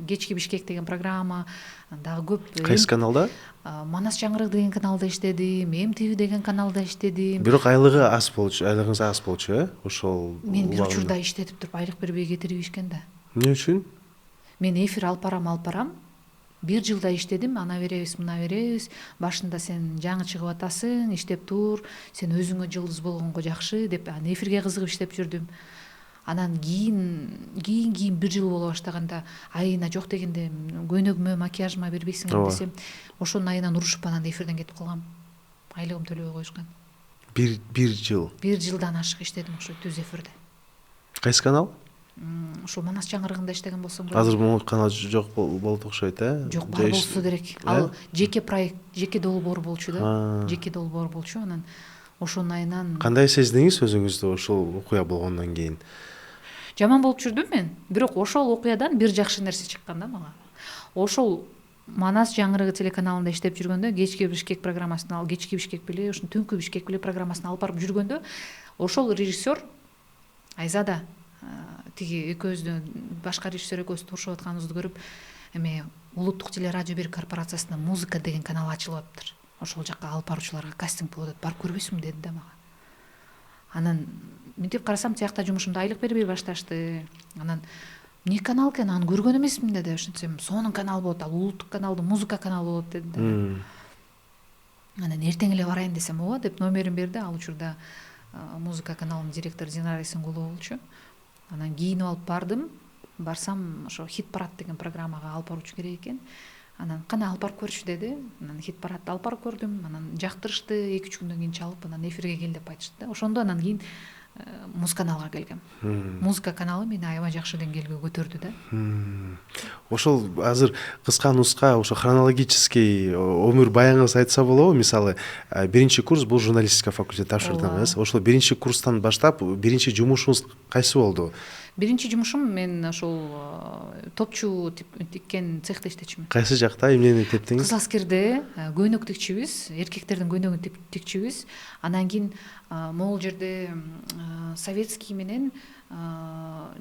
кечки Бишкек деген программа дагы көп. Кайсы каналда? Манас жаңырык деген каналда иштедим, МТV деген каналда иштедим. Бирок айлыгыңыз аз болчу, Ошол мен бир учурда иштетип туруп айлык бербей кетирип ишкен да. Эмне үчүн? Мен эфир алып барам. 1 жылда иштедим, ана беребиз, мына беребиз. Башында сен жаңы чыгып атасың, иштеп тур, сен өзүңө жылдыз болгонго жакшы деп, эфирге кызыгып иштеп жүрдүм. Анан кийин 1 жыл боло баштаганда айына жок дегенде көйнөгүмө, макияжыма бербейсиң десем, ошонун айынан урушуп анан эфирден кетип калгам. Айлыгым төлөбөй коюшкан. бир жыл. 1 жылдан ашык иштедим ошо түз эфирде. Кайсы канал? Ушул Манас жаңырыгында иштеген болсом керек. Азыр могу канал жок болду окшойт, Жок, бар болсо керек. Ал жеке проект, жеке долбоор болчу да. Жеке долбоор болчу, анан ошонун айынан Кандай сездиңиз өзүңүздү ошол окуя болгондон кийин? жаман болуп жүрдүм мен. Бирок ошол окуядан бир жакшы нерсе чыккан да мага. Ошол Манас жаңырыгы телеканалында иштеп жүргөндө, кечки Бишкек программасын ал, кечки Бишкек беле, ушун түнкү Бишкек беле программасын алып барып жүргөндө, ошол режиссер Айзада тиги экөөбүздүн башка режиссер экөөбүз турушуп атканыбызды көрүп, эме улуттук телерадио бир корпорациясында музыка деген канал ачылып атыптыр. Ошол жакка алып баруучуларга кастинг болуп атат, барып көрбөйсүңбү деди да мага. Анан мынтип карасам, тиякта жумушумда айлык бербей башташты. Анан эмне канал экен, аны көргөн эмесмин деди. Ошентсем сонун канал болот, ал улуттук каналдын музыка каналы болот деди да. Анан эртең эле барайын десем, ооба деп номерин берди. Ал учурда музыка каналынын директору Динара Эсенгулова болчу. Анан кийинип алып бардым. Барсам, ошо Хит парад деген программага алып баруучу керек экен. Анан кана алып барып көрчү деди. Анан Хит парадты алып барып көрдүм. Анан жактырышты, 2-3 күндөн кийин чалып, анан эфирге кел деп айтышты. Ошондо анан кийин муз каналга келгем. Музыка каналы мени аябай жакшы деңгээлге көтөрдү да. Ошол азыр кыска нуска ошо хронологический өмүр баяңыңыз айтса болобу? Мисалы, биринчи курс бул журналистика факультет тапшырдыңыз. Ошол биринчи курстан баштап биринчи жумушуңуз кайсы болду? Биринчи жумушум мен ошол топчу тиккен цехте иштечүмүн. Кайсы жакта эмнени тептиңиз? Кызыл Аскерде көйнөк тикчүбүз, эркектердин көйнөгүн тикчүбүз. Анан кийин могул жерде Советский менен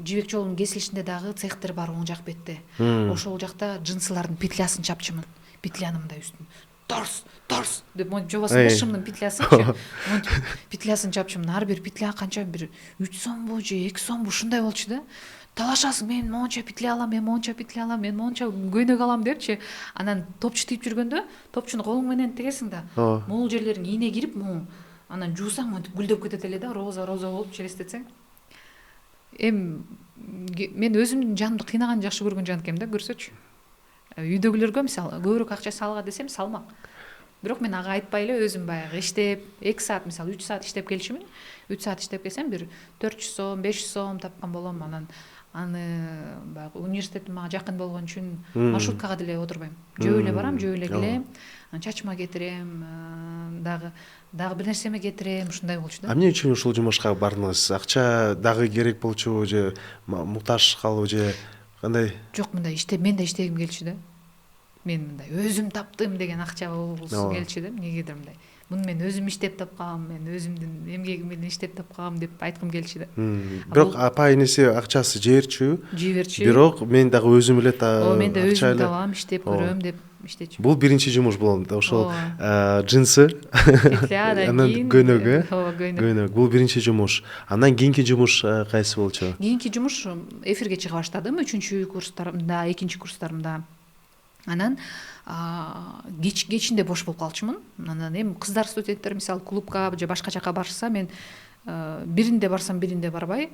Жибек жолунун кесилишинде дагы цехтер бар оң жак бетте. Ошол жакта джинсылардын петлясын чапчымын. Петляны мындай үстүн торс деп монтип жобосун шымдын петлясынчы. Петлясын чапчымын. Ар бир петля канча, бир 3 сомбу же 2 сомбу ушундай болчу да. Талашасың, мен монча петля алам, мен монча петля алам, мен монча көйнөк алам депчи. Анан топчу тигип жүргөндө, топчуну колуң менен тигесиң да. Могул жерлериң ийне кирип, анан жуусаң монтип гүлдөп кетет эле да, роза болуп челестетсең. Мен өзүмдүн жанымды кыйнаганды жакшы көргөн жан экем да, көрсөчү. Үйдөгүлөргө мисалы көбүрөөк акча салга десем салмак. Бирок мен ага айтпай эле өзүм баягы иштеп 2 саат, мисалы 3 саат иштеп келчүмүн. 3 саат иштеп келсем бир 400 сом, 500 сом тапкан болом. Анан аны баягы университетим мага жакын болгон үчүн маршруткага деле отурбайм. Жөө эле барам, жөө эле келем. Чачыма кетирем, дагы бир нерсеме кетирем, ушундай болчу да. Эмне үчүн ушул жумушка бардыңыз? Акча дагы керек болчубу же муктаж калуу же кандай? Жок, мындай мен да иштегим келчү да. Мен мындай өзүм таптым деген акча болсо келчү да. Эмнегедир мындай. Муну мен өзүм иштеп тапкам, мен өзүмдүн эмгегим менен иштеп тапкам деп айткым келчү да. Бирок апа энеси акчасы жиберчү. Бирок мен дагы өзүм эле мен да өзүм табам, иштеп көрөм деп иштечүмүн. Бул биринчи жумуш болот. Ошол джинсы, анан көйнөк. Бул биринчи жумуш. Андан кийинки жумуш кайсы болчу? Кийинки жумуш эфирге чыга баштадым 3-чү курстарымда, 2-чи курстарымда. Анан кечинде бош болуп калчумун. Анан эми кыздар студенттер мисалы клубка же башка жака барышса, мен биринде барсам, биринде барбай,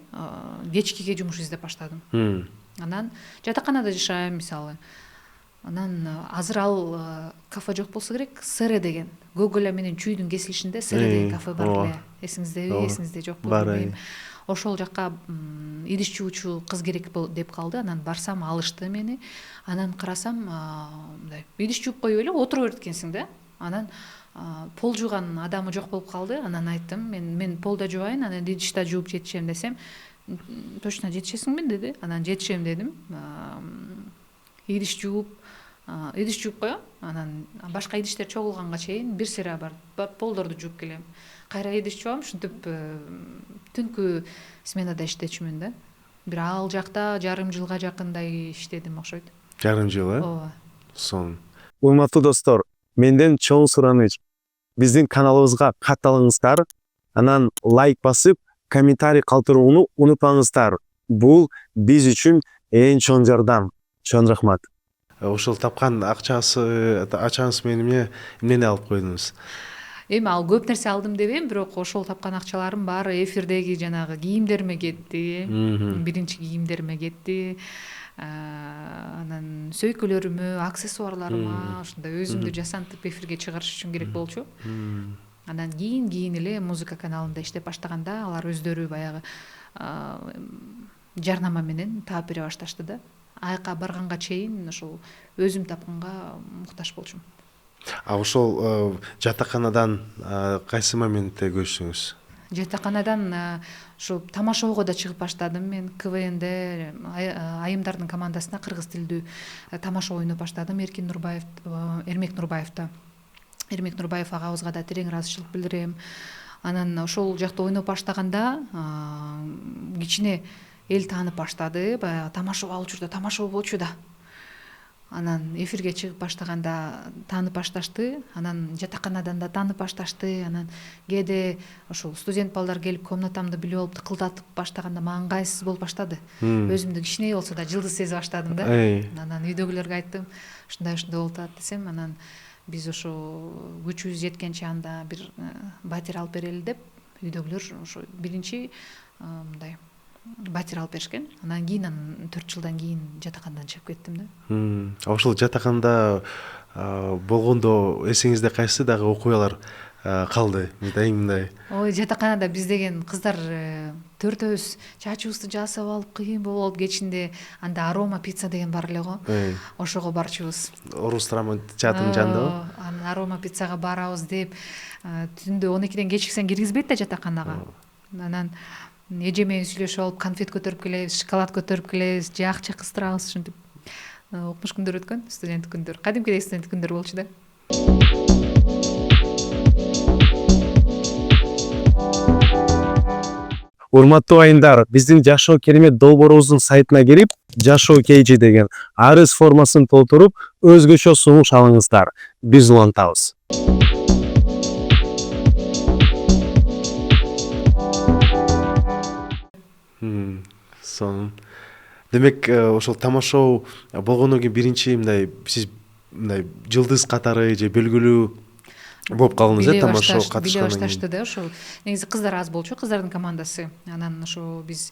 кечкиге жумуш издеп баштадым. Анан жатаканада жашайм мисалы. Анан азыр ал кафе жок болсо керек, Сере деген Гоголя менен Чүйдүн кесилишинде Сере деген кафе бар эле. Эсиңиздеби? Эсиңизде жок болду. Ошол жакка идиш жуучу кыз керек деп калды. Анан барсам алышты мени. Анан карасам мындай идиш жууп коюп эле отуруп берет экенсиң да. Анан пол жууган адамы жок болуп калды. Анан айттым, мен полда жуайын, анан идиш да жууп жетишем десем, точно жетишесиңби деди. Анан жетишем дедим. Идиш жууп коем. Анан башка идиштер чогулганга чейин бир сыйра бар полдорду жууп келем. Кайра идиш жуам, ушинтип түнкү сменада иштечүмүн да. Бир ал жакта жарым жылга жакындай иштедим окшойт. Жарым жыл, Ооба. Сон. Урматтуу достор, менден чоң сураныч. Биздин каналыбызга катталыңыздар, анан лайк басып, комментарий калтырууну унутпаңыздар. Бул биз үчүн эң чоң жардам. Чоң рахмат. Ошол тапкан акчаңыз менен эмнени алып койдуңуз? Эми ал көп нерсе алдым дебейм, бирок ошол тапкан акчаларым баары эфирдеги жанагы кийимдериме кетти. Биринчи кийимдериме кетти. Анан сөйкөлөрүмө, аксессуарларыма, ушундай өзүмдү жасантып эфирге чыгарыш үчүн керек болчу. Анан кийин эле музыка каналында иштеп баштаганда алар өздөрү баягы жарнама менен таап бере башташты да. Айка барганга чейин ошол өзүм тапканга муктаж болчумун. Ошол жатаканадан кайсы моментте көчтүңүз? Жатаканадан ушу тамашоого да чыгып баштадым мен. КВНде айымдардын командасына кыргыз тилдүү тамаша ойноп баштадым. Эрмек Нурбаев агабызга да терең ыраазычылык билдирем. Анан ошол жакта ойноп баштаганда кичине эл таанып баштады. Баягы тамаша болчу да. Анан эфирге чыгып баштаганда таанып башташты. Анан жатаканадан да таанып башташты. Анан кээде ошол студент балдар келип комнатамды билип алып тыкылдатып баштаганда мага ыңгайсыз болуп баштады. Өзүмдү кичине болсо да жылдыз сезип баштадым да. Анан үйдөгүлөргө айттым, ушундай болуп атат десем, анан биз ошо күчүбүз жеткенче анда бир батир алып берели деп үйдөгүлөр ошо биринчи мындай батир алып беришкен. Анан кийин 4 жылдан кийин жатаканадан чыгып кеттим да. Ошол жатаканда болгондо эсиңизде кайсы дагы окуялар калды? Эң мындай. Ой, жатаканада биз деген кыздар төртөөбүз чачыбызды жасап алып кыйын болуп кечинде анда Арома пицца деген бар эле го. Ошого барчубуз. Орус драмы театрынын жанындабы? Арома пиццага барабыз деп түндө 12ден кечиксең киргизбейт да жатаканага. Анан эже менен сүйлөшүп алып конфет көтөрүп келебиз, шоколад көтөрүп келебиз, акча кыстырабыз ушинтип. Окумуш күндөр өткөн, студенттик күндөр. Кадимкидей студенттик күндөр болчу да. Урматтуу айымдар, биздин жашоо керемет долбоорубуздун сайтына кирип, жашоо KG деген арыз формасын толтуруп, өзгөчө сунуш алыңыздар. Биз улантабыз. Сонун. Демек, ошол тамашоо болгондон кийин биринчи мындай сиз мындай жылдыз катары же белгилүү болуп калдыңыз тамашоо катышкандан кийин. Биле башташты да ошол. Негизи кыздар аз болчу, кыздардын командасы. Анан ошо биз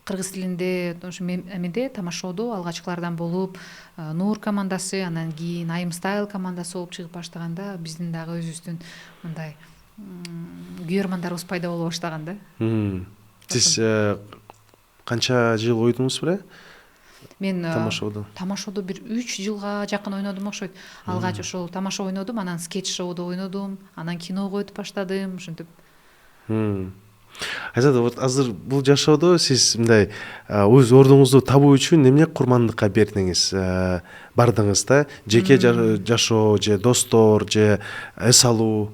кыргыз тилинде ошо эменде тамашоодо алгачкылардан болуп, Нур командасы, анан кийин Айым Стайл командасы болуп чыгып баштаганда биздин дагы өзүбүздүн мындай күйөрмандарыбыз пайда боло баштаган да. Сиз канча жыл ойдуңуз беле? Мен тамашоодо бир 3 жылга жакын ойнодум окшойт. Алгач ошол тамаша ойнодум, анан скетч шоудо ойнодум, анан киного өтүп баштадым, ушинтип. Айзада, вот азыр бул жашоодо сиз мындай өз ордуңузду табуу үчүн эмне курмандыкка бердиңиз, бардыңыз да? Жеке жашоо же достор же эс алуу,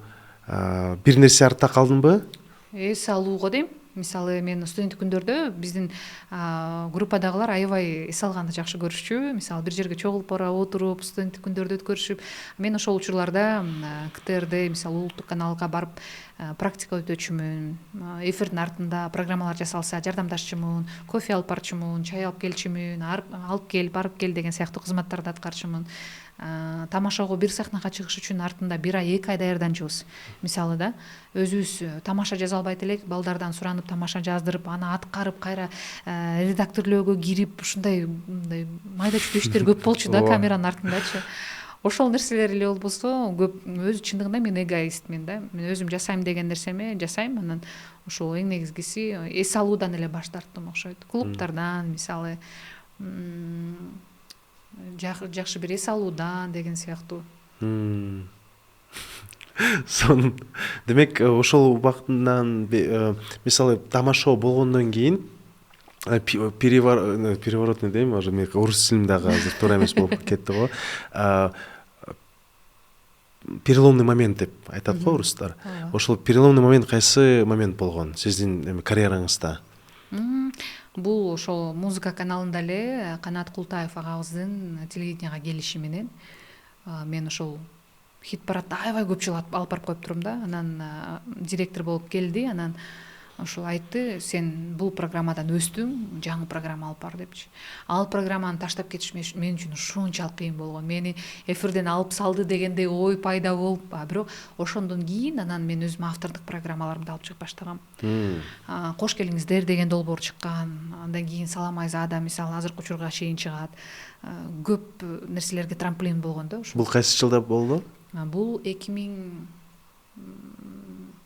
бир нерсе артта калдыңбы? Эс алууга дейм. Мисалы, мен студенттик күндөрдө биздин группадагылар аябай эс алганды жакшы көрүшчү. Мисалы, бир жерге чогулуп барып отуруп, студенттик күндөрдү өткөрүшүп, мен ошол учурларда КТРде, мисалы, улуттук каналга барып практика өтөчүмүн. Эфирдин артында программалар жасалса, жардамдашчумун, кофе алып барчумун, чай алып келчүмүн, алып кел, барып кел деген сыяктуу кызматтарды аткарчумун. Тамашаого бир сахнага чыгыш үчүн артында 1 ай 2 ай даярданчубуз. Мисалы да, өзүбүз тамаша жаза албайт элек, балдардан суранып тамаша жаздырып, аны аткарып, кайра редакторлоого кирип, ушундай майда чүйдө иштер көп болчу да камеранын артындачы. Ошол нерселер эле болбосо, көп өзү чындыгында мен эгоистмин да. Мен өзүм жасайм деген нерсеме жасайм, анан ошол эң негизгиси эс алуудан эле баш тарттым окшойт. Клубтардан, мисалы, жакшы бир эс алуудан деген сыяктуу. Сонун. Демек, ошол убактынан мисалы тамашоо болгондон кийин переворот не дейм, уже мен орус тилим дагы азыр туура эмес болуп кетти го. Переломный момент деп айтат го орустар. Ошол переломный момент кайсы момент болгон сиздин карьераңызда? Бул ошол музыка каналында эле Канат Култаев агабыздын телевиденияга келиши менен мен ошол хит-парадда аябай көп жыл алып барып коюп турум да. Анан директор болуп келди, анан ошол айтты, сен бул программадан өстүң, жаңы программа алып бар депчи. Ал программаны таштап кетиш мен үчүн ушунчалык кыйын болгон. Мени эфирден алып салды дегендей ой пайда болуп, бирок ошондон кийин анан мен өзүм автордук программаларымды алып чыгып баштагам. Кош келиңиздер деген долбоор чыккан. Андан кийин Салам Айзада, мисалы, азыркы учурга чейин чыгат. Көп нерселерге трамплин болгон да ошо. Бул кайсы жылда болду? Бул 2000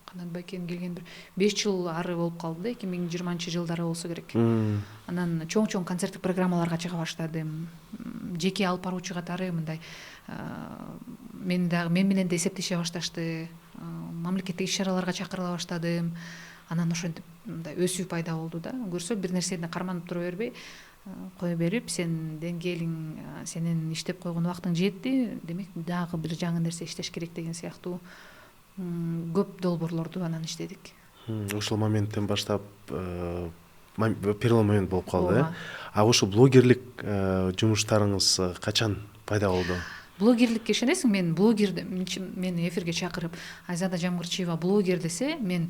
кандай экен келген бир 5 жыл ары болуп калды да, 2020-жылдары болсо керек. Анан чоң концерттик программаларга чыга баштадым. Жеке алып баруучу катары мындай мен менен да эсептеше башташты. Мамлекеттик иш-чараларга чакырыла баштадым. Анан ошентип мындай өсүү пайда болду да. Көрсө бир нерсени карманып тура бербей, кое берип, сен деңгээлиң, сенин иштеп койгон убактың жетти, демек дагы бир жаңы нерсе иштеш керек деген сыяктуу көп долбоорлорду анан иштедик. Ошол моменттен баштап перелом момент болуп калды, э? Ошо блогерлик жумуштарыңыз качан пайда болду? Блогерликке ишенесиң, мен блогерди мени эфирге чакырып, Айзада Жамгырчиева блогер десе, мен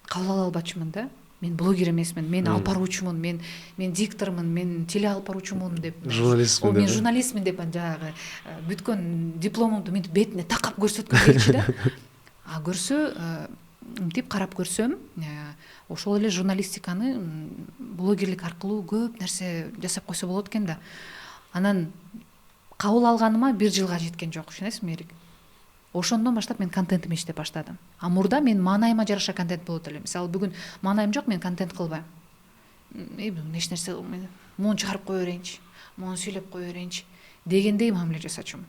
кабыл ала албачумун да. Мен блогер эмесмин, мен алып баруучумун, мен диктормун, мен теле алып баруучумун деп. Журналистмин деп. Мен журналистмин деп жанагы бүткөн дипломумду мынтип бетине такап көрсөткүм келчү да. Көрсө, мынтип карап көрсөм, ошол эле журналистиканы блогерлик аркылуу көп нерсе жасап койсо болот экен да. Анан кабыл алганыма 1 жылга жеткен жок, ишенесизби Эрик? Ошондон баштап мен контентим иштеп баштадым. Мурда мен маанайыма жараша контент болот элем. Мисалы бүгүн маанайым жок, мен контент кылбайм. Бүгүн эч нерсе муну чыгарып кое берейинчи, муну сүйлөп кое берейинчи дегендей мамиле жасачумун.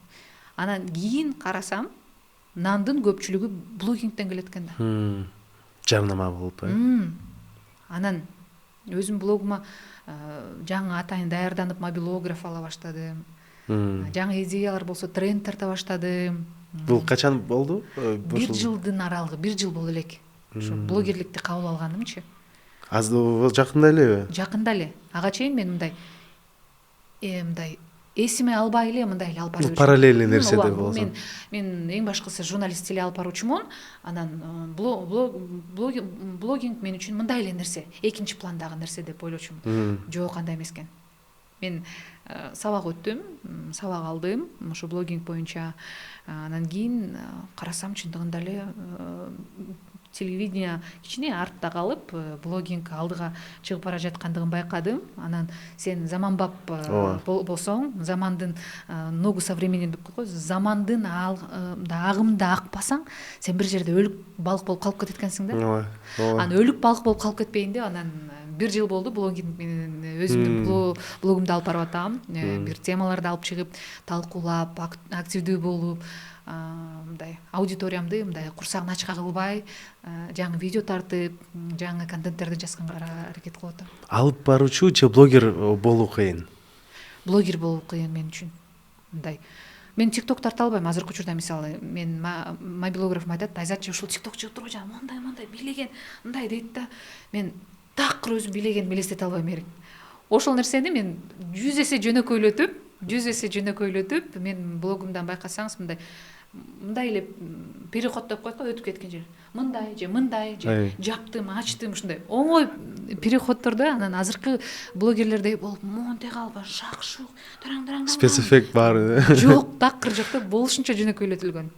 Анан кийин карасам, нандын көпчүлүгү блогингден келет экен да. Жарнама болуп, Анан өзүм блогума жаңы атайын даярданып мобилограф ала баштадым. Жаңы идеялар болсо тренд тарта баштадым. Бул качан болду? 1 жылдын аралыгы, 1 жыл болду элек. Ошо блогерликти кабыл алганымчы. Жакында элеби? Жакында эле. Ага чейин мен мындай эсиме албай эле мындай эле алып барып параллельный нерседе болсо. Мен эң башкысы журналист теле алып баруучумун. Анан блогинг мен үчүн мындай эле нерсе, экинчи пландагы нерсе деп ойлочумун. Жок, андай эмес экен. Мен сабак өттүм, сабак алдым ошо блогинг боюнча. Анан кийин карасам чындыгында эле телевидение кичине артта калып, блогинг алдыга чыгып бара жаткандыгын байкадым. Анан сен заманбап болсоң, замандын ногу современен деп коет го, замандын агымында акпасаң, сен бир жерде өлүк балык болуп калып кетет экенсиң да. Анан өлүк балык болуп калып кетпейин деп, анан 1 жыл болду блогинг менен өзүмдүн блогумду алып барып атам. Бир темаларды алып чыгып, талкуулап, активдүү болуп, мындай аудиториямды мындай курсагын ачка кылбай, жаңы видео тартып, жаңы контенттерди жазганга аракет кылып атам. Алып баруучу же блогер болуу кыйын? Блогер болуу кыйын мен үчүн. Мындай мен TikTok тарта албайм азыркы учурда. Мисалы мен мобилографым айтат, Айзатчы ушул TikTok чыгып турбайбы, мындай бийлеген, мындай дейт да. Мен такыр өзүм бийлегенди элестете албайм Эрик. Ошол нерсени мен 100 эсе жөнөкөйлөтүп, мен блогумдан байкасаңыз мындай эле переход деп коет го, өтүп кеткен жер. Мындай же жаптым, ачтым, ушундай оңой переходдордо. Анан азыркы блогерлердей болуп, монтей калба, шак-шук, дараң. Спецэффект бар. Жок, такыр жок да, болушунча жөнөкөйлөтүлгөн.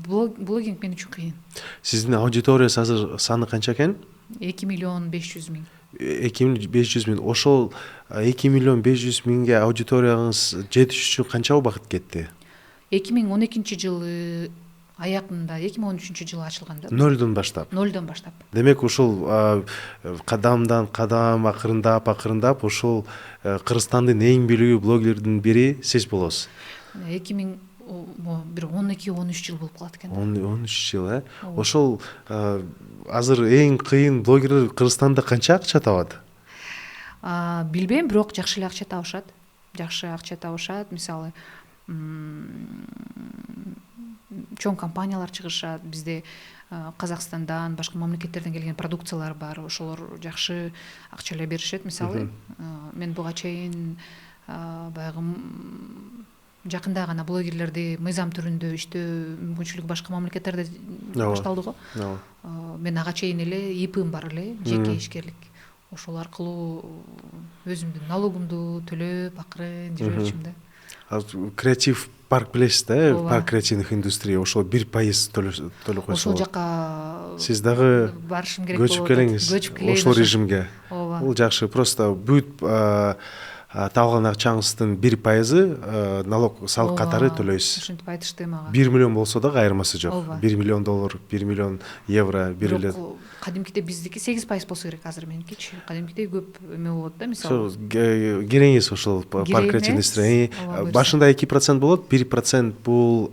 Блогинг мен үчүн кыйын. Сиздин аудиториясы азыр саны канча экен? 2.500.000. 2.500.000. Ошол 2.500.000ге аудиторияңыз жетиш үчүн канча убакыт кетти? 2012-жылы аягында, 2013-жылы ачылган да. Нөлдөн баштап. Демек ушул кадамдан кадам акырындап ушул Кыргызстандын эң билүү блогердин бири сиз болосуз. 12-13 жыл болуп калат экен. 13 жыл, Ошол азыр эң кыйын блогерлер Кыргызстанда канча акча табат? Билбейм, бирок жакшы эле акча табышат. Мисалы, чоң компаниялар чыгышат. Бизде Казакстандан, башка мамлекеттерден келген продукциялар бар. Ошолор жакшы акча эле беришет. Мисалы, мен буга чейин баягы жакында гана блогерлерди мыйзам түрүндө иштөө мүмкүнчүлүгү башка мамлекеттерде башталды го. Мен ага чейин эле ИПым бар эле, жеке ишкерлик. Ошол аркылуу өзүмдүн налогумду төлөп акырын жүрүп жүрчүм да. Креатив парк билесиз да, парк креативных индустрий, ошол 1% төлөп койсо. Ошол жака сиз дагы барышым керек болот. Көчүп келиңиз ошол режимге. Бул жакшы, просто бүт табылган акчаңыздын 1% налог салык катары төлөйсүз. Ушинтип айтышты мага. 1 миллион болсо да кайырмасы жок. Ооба. 1 миллион доллар, 1 миллион евро берилет. Бирок кадимкиде биздики 8% болсо керек, азыр меникичи. Кадимкиде көп эме болот да, Ошо мисалы. кереңиз ошол парк креатив индустрия. Башында 2% болот, 1% бул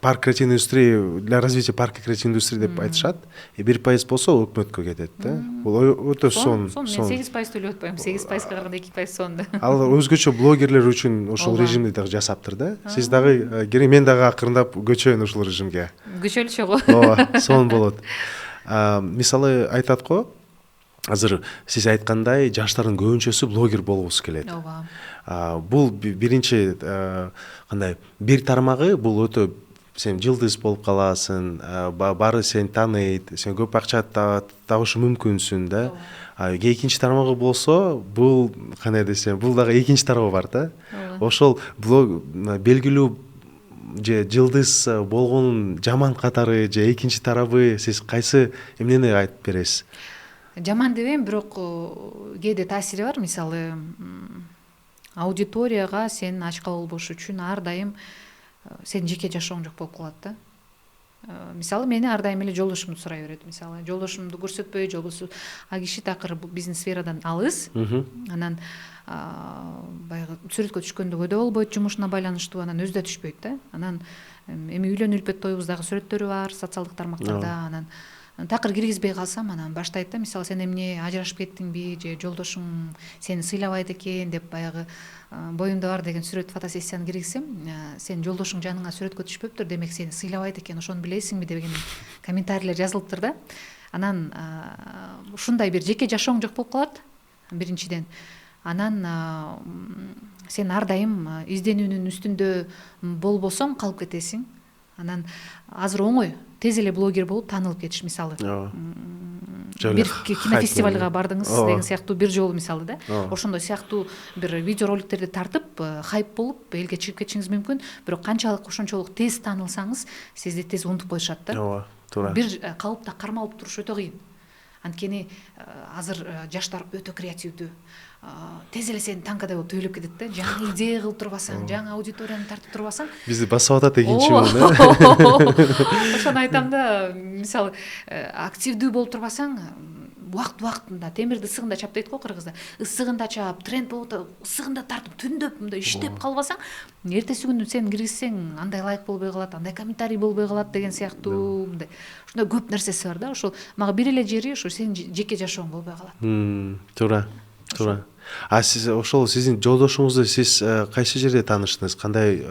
парк креатив индустрия для развития парка креатив индустрия деп айтышат. 1% болсо өкмөткө кетет да. Бул өтө сон. Мен 8% төлөп атпайм. 8%га караганда 2% сон да. Ал өзгөчө блогерлер үчүн ошол режимди дагы жасаптыр да. Сиз дагы керек, мен дагы акырындап көчөйүн ушул режимге. Көчөлү чогуу. Ооба, сон болот. Мисалы айтат го, азыр сиз айткандай жаштардын көбүнчөсү блогер болгусу келет. Ооба. Бул биринчи кандай бир тармагы, бул өтө сен жылдыз болуп каласың, баары сени тааныйт, сен көп акча табышы мүмкүнсүң да. Экинчи тармагы болсо, бул кандай десем, бул дагы экинчи тарабы бар да. Ошол блог белгилүү же жылдыз болгонун жаман катары же экинчи тарабы, сиз кайсы эмнени айтып бересиз? Жаман дебейм, бирок кээде таасири бар. Мисалы, аудиторияга сен ачка болбош үчүн ар дайым сенин жеке жашооң жок болуп калат да. Мисалы, мени ар дайым эле жолдошумду сурай берет. Мисалы, жолдошумду көрсөтпөй, же болбосо а киши такыр бизнес сферадан алыс. Анан баягы сүрөткө түшкөндө көйдө болбойт, жумушуна байланыштуу, анан өзү да түшпөйт да. Анан эми үйлөнүү үлпөт тоюбуздагы сүрөттөрү бар социалдык тармактарда. Анан такыр киргизбей калсам, анан баштайт да. Мисалы, сен эмне ажырашып кеттиңби, же жолдошуң сени сыйлабайт экен деп баягы боюмда бар деген сүрөт фотосессияны киргизсем, сен жолдошуң жаныңа сүрөткө түшпөптүр, демек сени сыйлабайт экен, ошону билесиңби деген комментарийлер жазылыптыр да. Анан ушундай бир жеке жашооң жок болуп калат биринчиден. Анан сен ар дайым изденүүнүн үстүндө болбосоң калып кетесиң. Анан азыр оңой тез эле блогер болуп таанылып кетиш, мисалы. Бир кинофестивалга бардыңыз деген сыяктуу бир жолу, мисалы да. Ошондой сыяктуу бир видео роликтерди тартып, хайп болуп элге чыгып кетишиңиз мүмкүн, бирок канчалык ошончолук тез таанылсаңыз, сизди тез унутуп коюшат да. Ооба, туура. Бир калыпта кармалып туруш өтө кыйын. Анткени азыр жаштар өтө креативдүү. Тез эле сени танкадай болуп төйлөп кетет да. Жаңы идея кылып турбасаң, жаңы аудиторияны тартып турбасаң, бизди басып атат экинчи муну. Ошону айтам да, мисалы, активдүү болуп турбасаң, убактында темирди ысыгында чап дейт го кыргызда. Ысыгында чап, тренд болуп атат, ысыгында тартып, түндөп мындай иштеп калбасаң, эртеси күнү сен киргизсең, андай лайк болбой калат, андай комментарий болбой калат деген сыяктуу мындай. Ушундай көп нерсеси бар да. Ошол мага бир эле жери ушу сенин жеке жашооң болбой калат. Туура. Туура. Сиз ошол сиздин жолдошуңузду сиз кайсы жерде тааныштыңыз? Кандай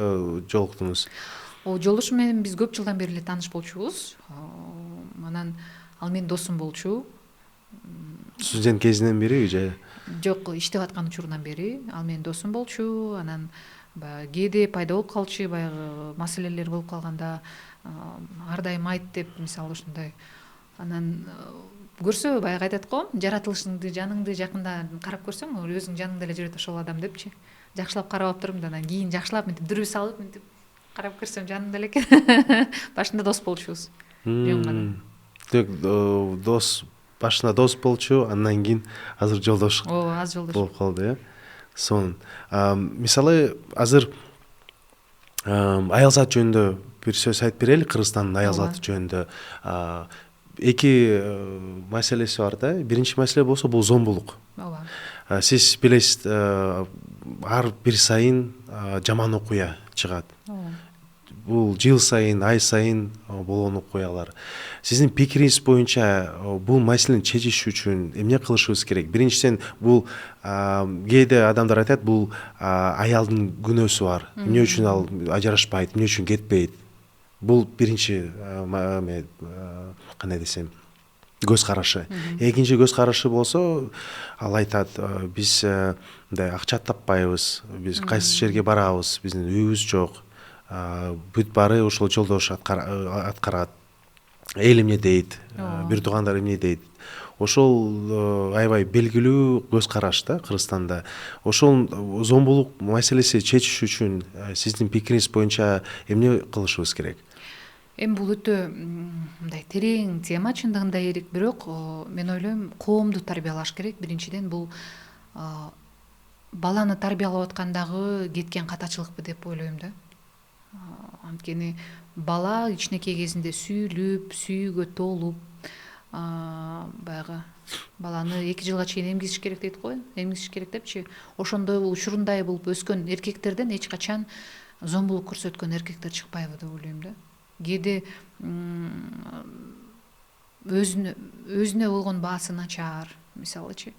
жолуктуңуз? Жолдошум менен биз көп жылдан бери эле тааныш болчубуз. Анан ал менин досум болчу. Студент кезинен бери же? Жок, иштеп аткан учурунан бери ал менин досум болчу. Анан баягы кээде пайда болуп калчу, баягы маселелер болуп калганда ар дайым айт деп, мисалы ушундай. Анан көрсө баягы айтат го, жаратылышыңды, жаныңды жакында карап көрсөң, өзүң жаныңда эле жүрөт ошол адам депчи. Жакшылап карап аптырмын да, анан кийин жакшылап мынтип дүрбү салып, мынтип карап көрсөм жанымда эле экен. Башында дос болчубуз. Тек дос, башында дос болчу, андан кийин азыр жолдош. Аз жолдош болуп калды, э. Сон. Мисалы, азыр аял зат жөнүндө бир сөз айтып берели, Кыргызстандын аял заты жөнүндө. Эки маселеси бар да. Биринчи маселе болсо бул зомбулук. Ооба. Сиз билесиз, ар бир сайын жаман окуя чыгат. Бул жыл сайын, ай сайын болгон окуялар. Сиздин пикириңиз боюнча бул маселени чечиш үчүн эмне кылышыбыз керек? Биринчиден, бул кээде адамдар айтат, бул аялдын күнөөсү бар. Эмне үчүн ал ажырашпайт, эмне үчүн кетпейт? Бул биринчи кандай десем, көз карашы. Экинчи көз карашы болсо, ал айтат, биз мындай акча таппайбыз, биз кайсы жерге барабыз, биздин үйүбүз жок. Бүт баары ошол жолдош аткарат. Эл эмне дейт, бир туугандар эмне дейт. Ошол аябай белгилүү көз караш да Кыргызстанда. Ошол зомбулук маселеси чечиш үчүн сиздин пикириңиз боюнча эмне кылышыбыз керек? Эми бул өтө мындай терең тема, чындыгында эрик, бирок мен ойлойм, коомду тарбиялаш керек. Биринчиден бул баланы тарбиялап аткандагы кеткен катачылыкпы деп ойлойм да. Анткени бала кичинекей кезинде сүйүлүп, сүйүүгө толуп, баягы баланы 2 жылга чейин эмгизиш керек дейт го, эмгизиш керек депчи. Ошондой учурундай болуп өскөн эркектерден эч качан зомбулук көрсөткөн эркектер чыкпайбы деп ойлойм да. Кээде өзүнө болгон баасы начар, мисалычы.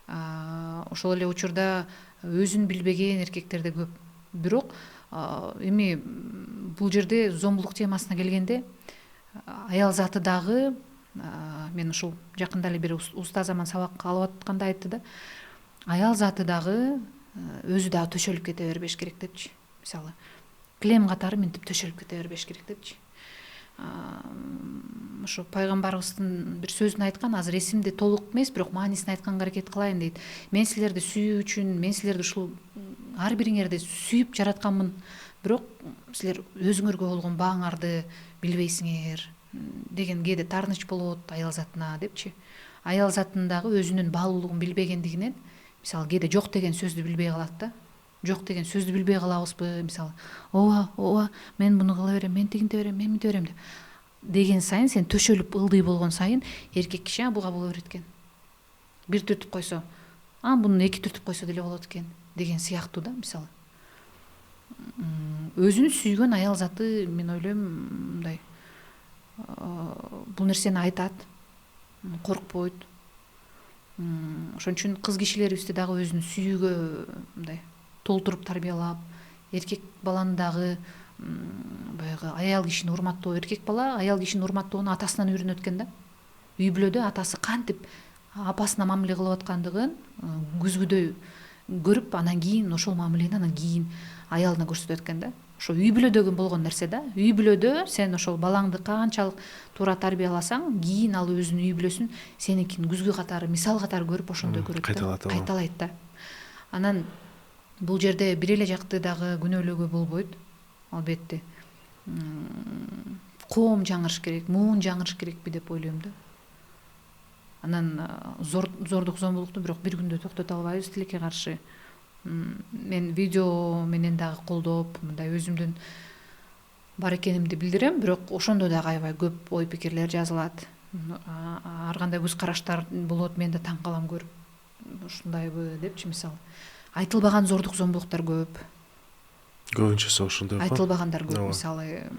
Ошол эле учурда өзүн билбеген эркектер да көп. Бирок эми бул жерде зомбулук темасына келгенде аял заты дагы, мен ушул жакында эле бир устаз аман сабак алып атканда айтты да, аял заты дагы өзү дагы төшөлүп кете бербеш керек депчи. Мисалы, килем катары мынтип төшөлүп кете бербеш керек депчи. Ошо пайгамбарыбыздын бир сөзүн айткан, азыр эсимде толук эмес, бирок маанисин айтканга аракет кылайын дейт. Мен силерди сүйүү үчүн, мен силерди ушул ар бириңерди сүйүп жаратканмын, бирок силер өзүңөргө болгон бааңарды билбейсиңер деген кээде таарыныч болот аял затына депчи. Аял затындагы өзүнүн баалуулугун билбегендигинен, мисалы кээде жок деген сөздү билбей калат да. Жок деген сөздү билбей калабызбы, мисалы, ооба, мен муну кыла берем, мен тигинте берем, мен мынте берем деген сайын, сен төшөлүп ылдый болгон сайын эркек киши буга боло берет экен. Бир түртүп койсо, муну 2 түртүп койсо деле болот экен деген сыяктуу да, мисалы. Өзүн сүйгөн аял заты, мен ойлойм, мындай бул нерсени айтат, коркпойт. Ошон үчүн кыз кишилерибизди дагы өзүн сүйүүгө мындай толтуруп тарбиялап, эркек баланы дагы баягы аял кишини урматтоо, эркек бала аял кишини урматтоону атасынан үйрөнөт экен да. Үй бүлөдө атасы кантип апасына мамиле кылып аткандыгын күзгүдөй көрүп, анан кийин ошол мамилени анан кийин аялына көрсөтөт экен да. Ошо үй бүлөдөгү болгон нерсе да. Үй бүлөдө сен ошол балаңды канчалык туура тарбияласаң, кийин ал өзүнүн үй бүлөсүн сеникин күзгү катары, мисал катары көрүп ошондой көрөт да. Кайталайт да. Анан бул жерде бир эле жакты дагы күнөөлөөгө болбойт, албетте. Коом жаңырыш керек, муун жаңырыш керекпи деп ойлойм да. Анан зордук, зомбулукту бирок бир күндө токтото албайбыз тилекке каршы. Мен видео менен дагы колдоп, мындай өзүмдүн бар экенимди билдирем, бирок ошондо дагы аябай көп ой пикирлер жазылат. Ар кандай көз караштар болот, мен да таң калам көрүп. Ушундайбы депчи, мисалы. Айтылбаган зордук, зомбулуктар көп. Көбүнчөсү ошондой. Айтылбагандар көп, мисалы.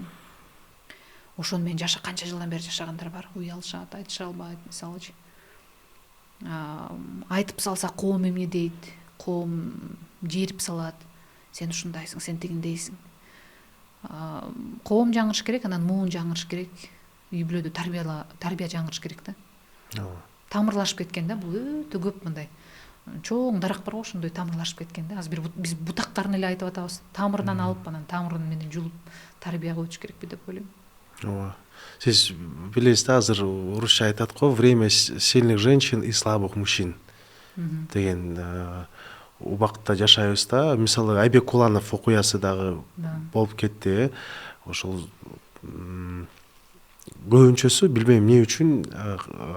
Ошону мен канча жылдан бери жашагандар бар. Уялышат, айтыша албайт, мисалычы. Айтып салса коом эмне дейт, коом жерип салат. Сен ушундайсың, сен тигиндейсиң. Коом жаңырыш керек, анан муун жаңырыш керек. Үй бүлөдө тарбия жаңырыш керек да. Тамырлашып кеткен да, бул өтө көп мындай. Чоң дарак бар го, ошондой тамырлашып кеткен да. Азыр биз бутактарын эле айтып атабыз. Тамырынан алып, анан тамырын менен жулуп тарбияга өтүш керекпи деп ойлойм. Ооба. Сиз билесиз да, азыр орусча айтат го, время сильных женщин и слабых мужчин деген убакытта жашайбыз да. Мисалы, Айбек Куланов окуясы дагы болуп кетти. Ошол көбүнчөсү билбейм эмне үчүн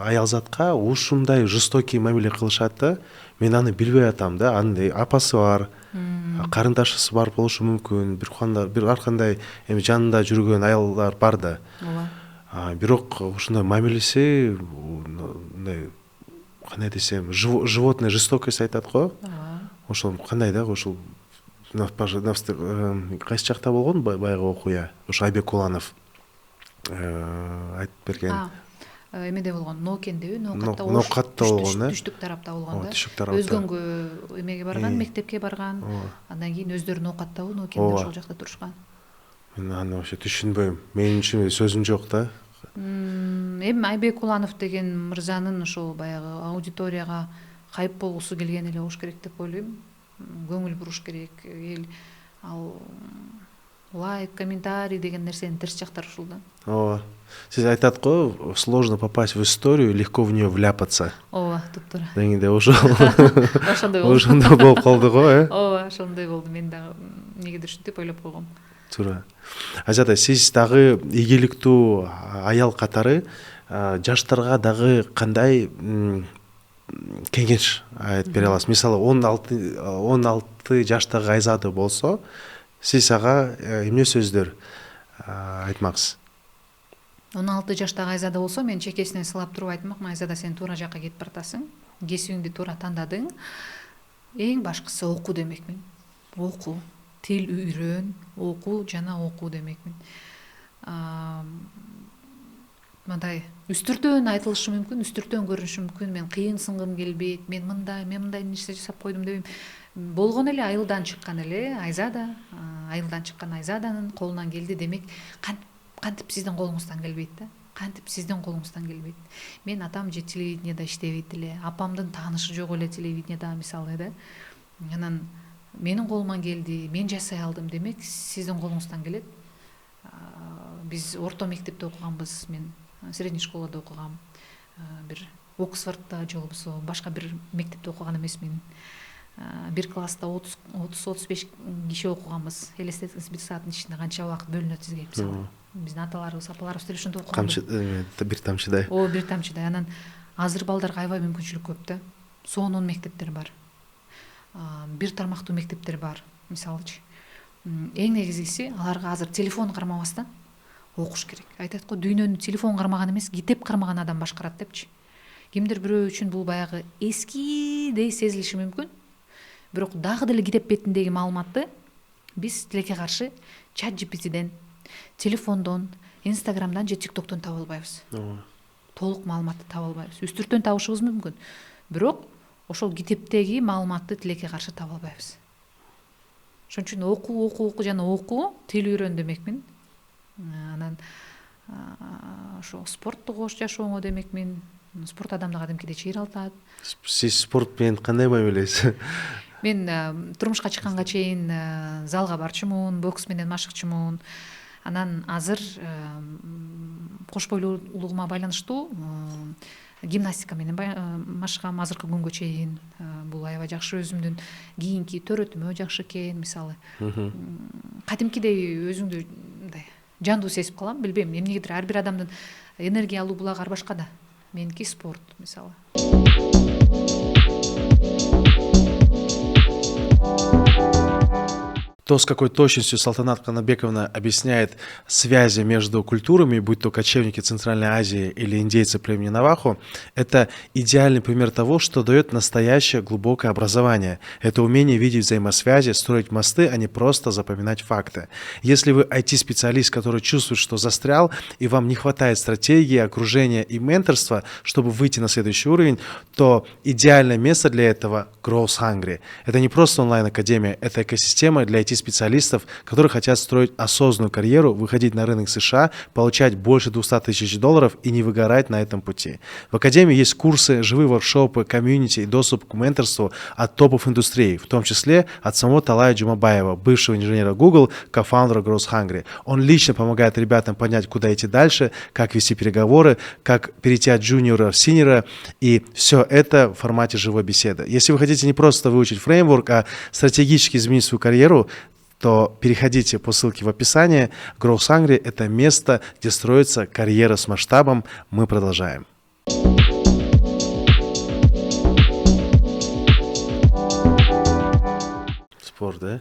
аял затка ушундай жестокий мамиле кылышат да. Мен аны билбей атам да. Анын апасы бар, карындашысы бар болушу мүмкүн, бир ар кандай эми жанында жүргөн аялдар бар да. Бирок ушундай мамилеси, кандай десем, животная жестокость айтат го. Ошол кандай да, ошол кайсы жакта болгон баягы окуя? Ошо Айбек Куланов айтып берген. Эмеде болгон, Ноокендеби, Ноокатта болгон, түштүк тарапта болгон да. Өзгөнгө эмеге барган, мектепке барган. Андан кийин өздөрү Ноокаттабы, Ноокенде ошол жакта турушкан. Мен аны вообще түшүнбөйм. Менин үчүн сөзүм жок да. Эми Айбек Куланов деген мырзанын ошол баягы аудиторияга хайп болгусу келген эле болуш керек деп ойлойм. Көңүл буруш керек. Эл ал лайк, комментарий деген нерсенин терс жактары ушул да. Ооба. Сиз айтат го, сложно попасть в историю, легко в неё вляпаться. Ооба, туптуура. Дегенде ошол. Ошондой болуп калды го, Ооба, ошондой болду. Мен дагы эмнегедир ушинтип ойлоп койгом. Туура. Ажада сиз дагы ийгиликтүү аял катары жаштарга дагы кандай кеңеш айтып бере аласыз? Мисалы 16 жаштагы Айзада болсо, сиз ага эмне сөздөр айтмаксыз? 16 жаштагы Айзада болсо, мен чекесинен сылап туруп айтмакмын: Айзада, сен туура жакка кетип баратасың, кесибиңди туура тандадың, эң башкысы окуу демекмин. Окуу, тил үйрөн, окуу жана окуу демекмин. Мындай үстүртөн айтылышы мүмкүн, үстүртөн көрүнүшү мүмкүн: мен кыйын сынгым келбейт, мен мындай нерсе жасап койдум дебейм. Болгон эле айылдан чыккан эле Айзада, айылдан чыккан Айзаданын колунан келди демек, кантип сиздин колуңуздан келбейт да? Кантип сиздин колуңуздан келбейт? Мен атам же телевидениеда иштебейт эле, апамдын таанышы жок эле телевидениеда, мисалы да. Анан менин колуман келди, мен жасай алдым демек, сиздин колуңуздан келет. Биз орто мектепте окуганбыз, мен средний школада окугам. Бир Оксфордда же болбосо башка бир мектепте окуган эмесмин. Бир класста 30-35 киши окуганбыз. Элестетиңиз, бир сааттын ичинде канча убакыт бөлүнөт сизге, мисалы. Биздин аталарыбыз, апаларыбыз деле ошондой окуган. Бир тамчыдай. Бир тамчыдай. Анан азыр балдарга аябай мүмкүнчүлүк көп да. Сонун мектептер бар. Бир тармактуу мектептер бар, мисалычы. Эң негизгиси, аларга азыр телефон кармабастан окуш керек. Айтат го, дүйнөнү телефон кармаган эмес, китеп кармаган адам башкарат депчи. Кимдир бирөө үчүн бул баягы эскидей сезилиши мүмкүн. Бирок дагы деле китеп бетиндеги маалыматты биз тилекке каршы ChatGPT'ден, телефондон, Instagram'дан же TikTok'тон таба албайбыз. Толук маалыматты таба албайбыз. Үстүртөн табышыбыз мүмкүн. Бирок ошол китептеги маалыматты тилекке каршы таба албайбыз. Ошон үчүн окуу жана окуу, тил үйрөн демекмин. Анан ошо спортту кош жашооңо демекмин. Спорт адамды кадимкидей чыйралтат. Сиз спорт менен кандай мамилеси? Мен турмушка чыкканга чейин залга барчумун, бокс менен машыкчумун. Анан азыр кош бойлуулугума байланыштуу гимнастика менен машыгам азыркы күнгө чейин. Бул аябай жакшы, өзүмдүн кийинки төрөтүмө жакшы экен, мисалы. Кадимкидей өзүңдү мындай жандуу сезип калам, билбейм, эмнегедир ар бир адамдын энергия алуу булагы ар башка да. Меники спорт, мисалы. То, с какой точностью Салтанат Канабековна объясняет связи между культурами, будь то кочевники Центральной Азии или индейцы племени Навахо, это идеальный пример того, что дает настоящее глубокое образование. Это умение видеть взаимосвязи, строить мосты, а не просто запоминать факты. Если вы IT-специалист, который чувствует, что застрял, и вам не хватает стратегии, окружения и менторства, чтобы выйти на следующий уровень, то идеальное место для этого — Growth Hungry. Это не просто онлайн-академия, это экосистема для IT-специалистов, которые хотят строить осознанную карьеру, выходить на рынок США, получать больше $200 000 и не выгорать на этом пути. В Академии есть курсы, живые воркшопы, комьюнити и доступ к менторству от топов индустрии, в том числе от самого Талая Джумабаева, бывшего инженера Google, кофаундера Growth Hungry. Он лично помогает ребятам понять, куда идти дальше, как вести переговоры, как перейти от джуниора в синьора, и все это в формате живой беседы. Если вы хотите не просто выучить фреймворк, а стратегически изменить свою карьеру, то переходите по ссылке в описании. Growth Hungry — это место, где строится карьера с масштабом. Мы продолжаем. Спорт, да?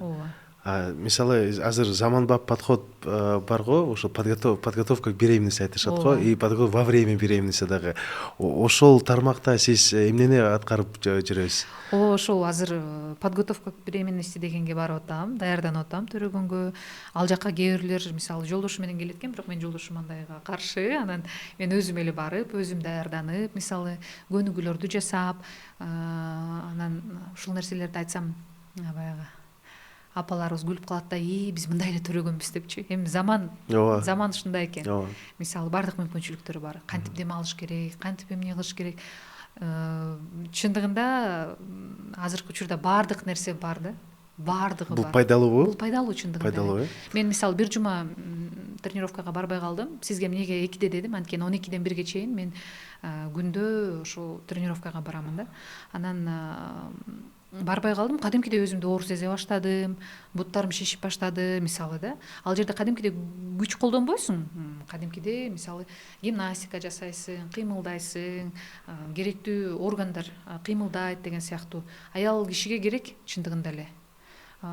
Мисалы, азыр заманбап подход бар го, ошо подготовка к беременности айтышат го, и подготовка во время беременности дагы. Ошол тармакта сиз эмнени аткарып жүрөсүз? Ошол азыр подготовка к беременности дегенге барып атам, даярданып атам төрөгөнгө. Ал жакка кээ бирлер, мисалы, жолдошу менен келет экен, бирок менин жолдошум андайга каршы. Анан мен өзүм эле барып, өзүм даярданып, мисалы, көнүгүүлөрдү жасап, анан ушул нерселерди айтсам, баягы апаларыбыз күлүп калат да, биз мындай эле төрөгөнбүз депчи. Эми заман ушундай экен. Мисалы, бардык мүмкүнчүлүктөр бар. Кантип дем алыш керек, кантип эмне кылыш керек. Чындыгында азыркы учурда бардык нерсе бар да. Бардыгы бар. Бул пайдалуубу? Бул пайдалуу чындыгында. Пайдалуу. Мен мисалы бир жума тренировкага барбай калдым. Сизге эмнеге 2-де дедим, анткени 12-ден 1-ге чейин мен күндө ошол тренировкага барамын да. Анан барбай калдым. Кадимкидей өзүмдү оор сезе баштадым, буттарым шишип баштады мисалы да. Ал жерде кадимкидей күч колдонбойсуң. Кадимкидей мисалы гимнастика жасайсың, кыймылдайсың, керектүү органдар кыймылдайт деген сыяктуу. Аял кишиге керек чындыгында эле.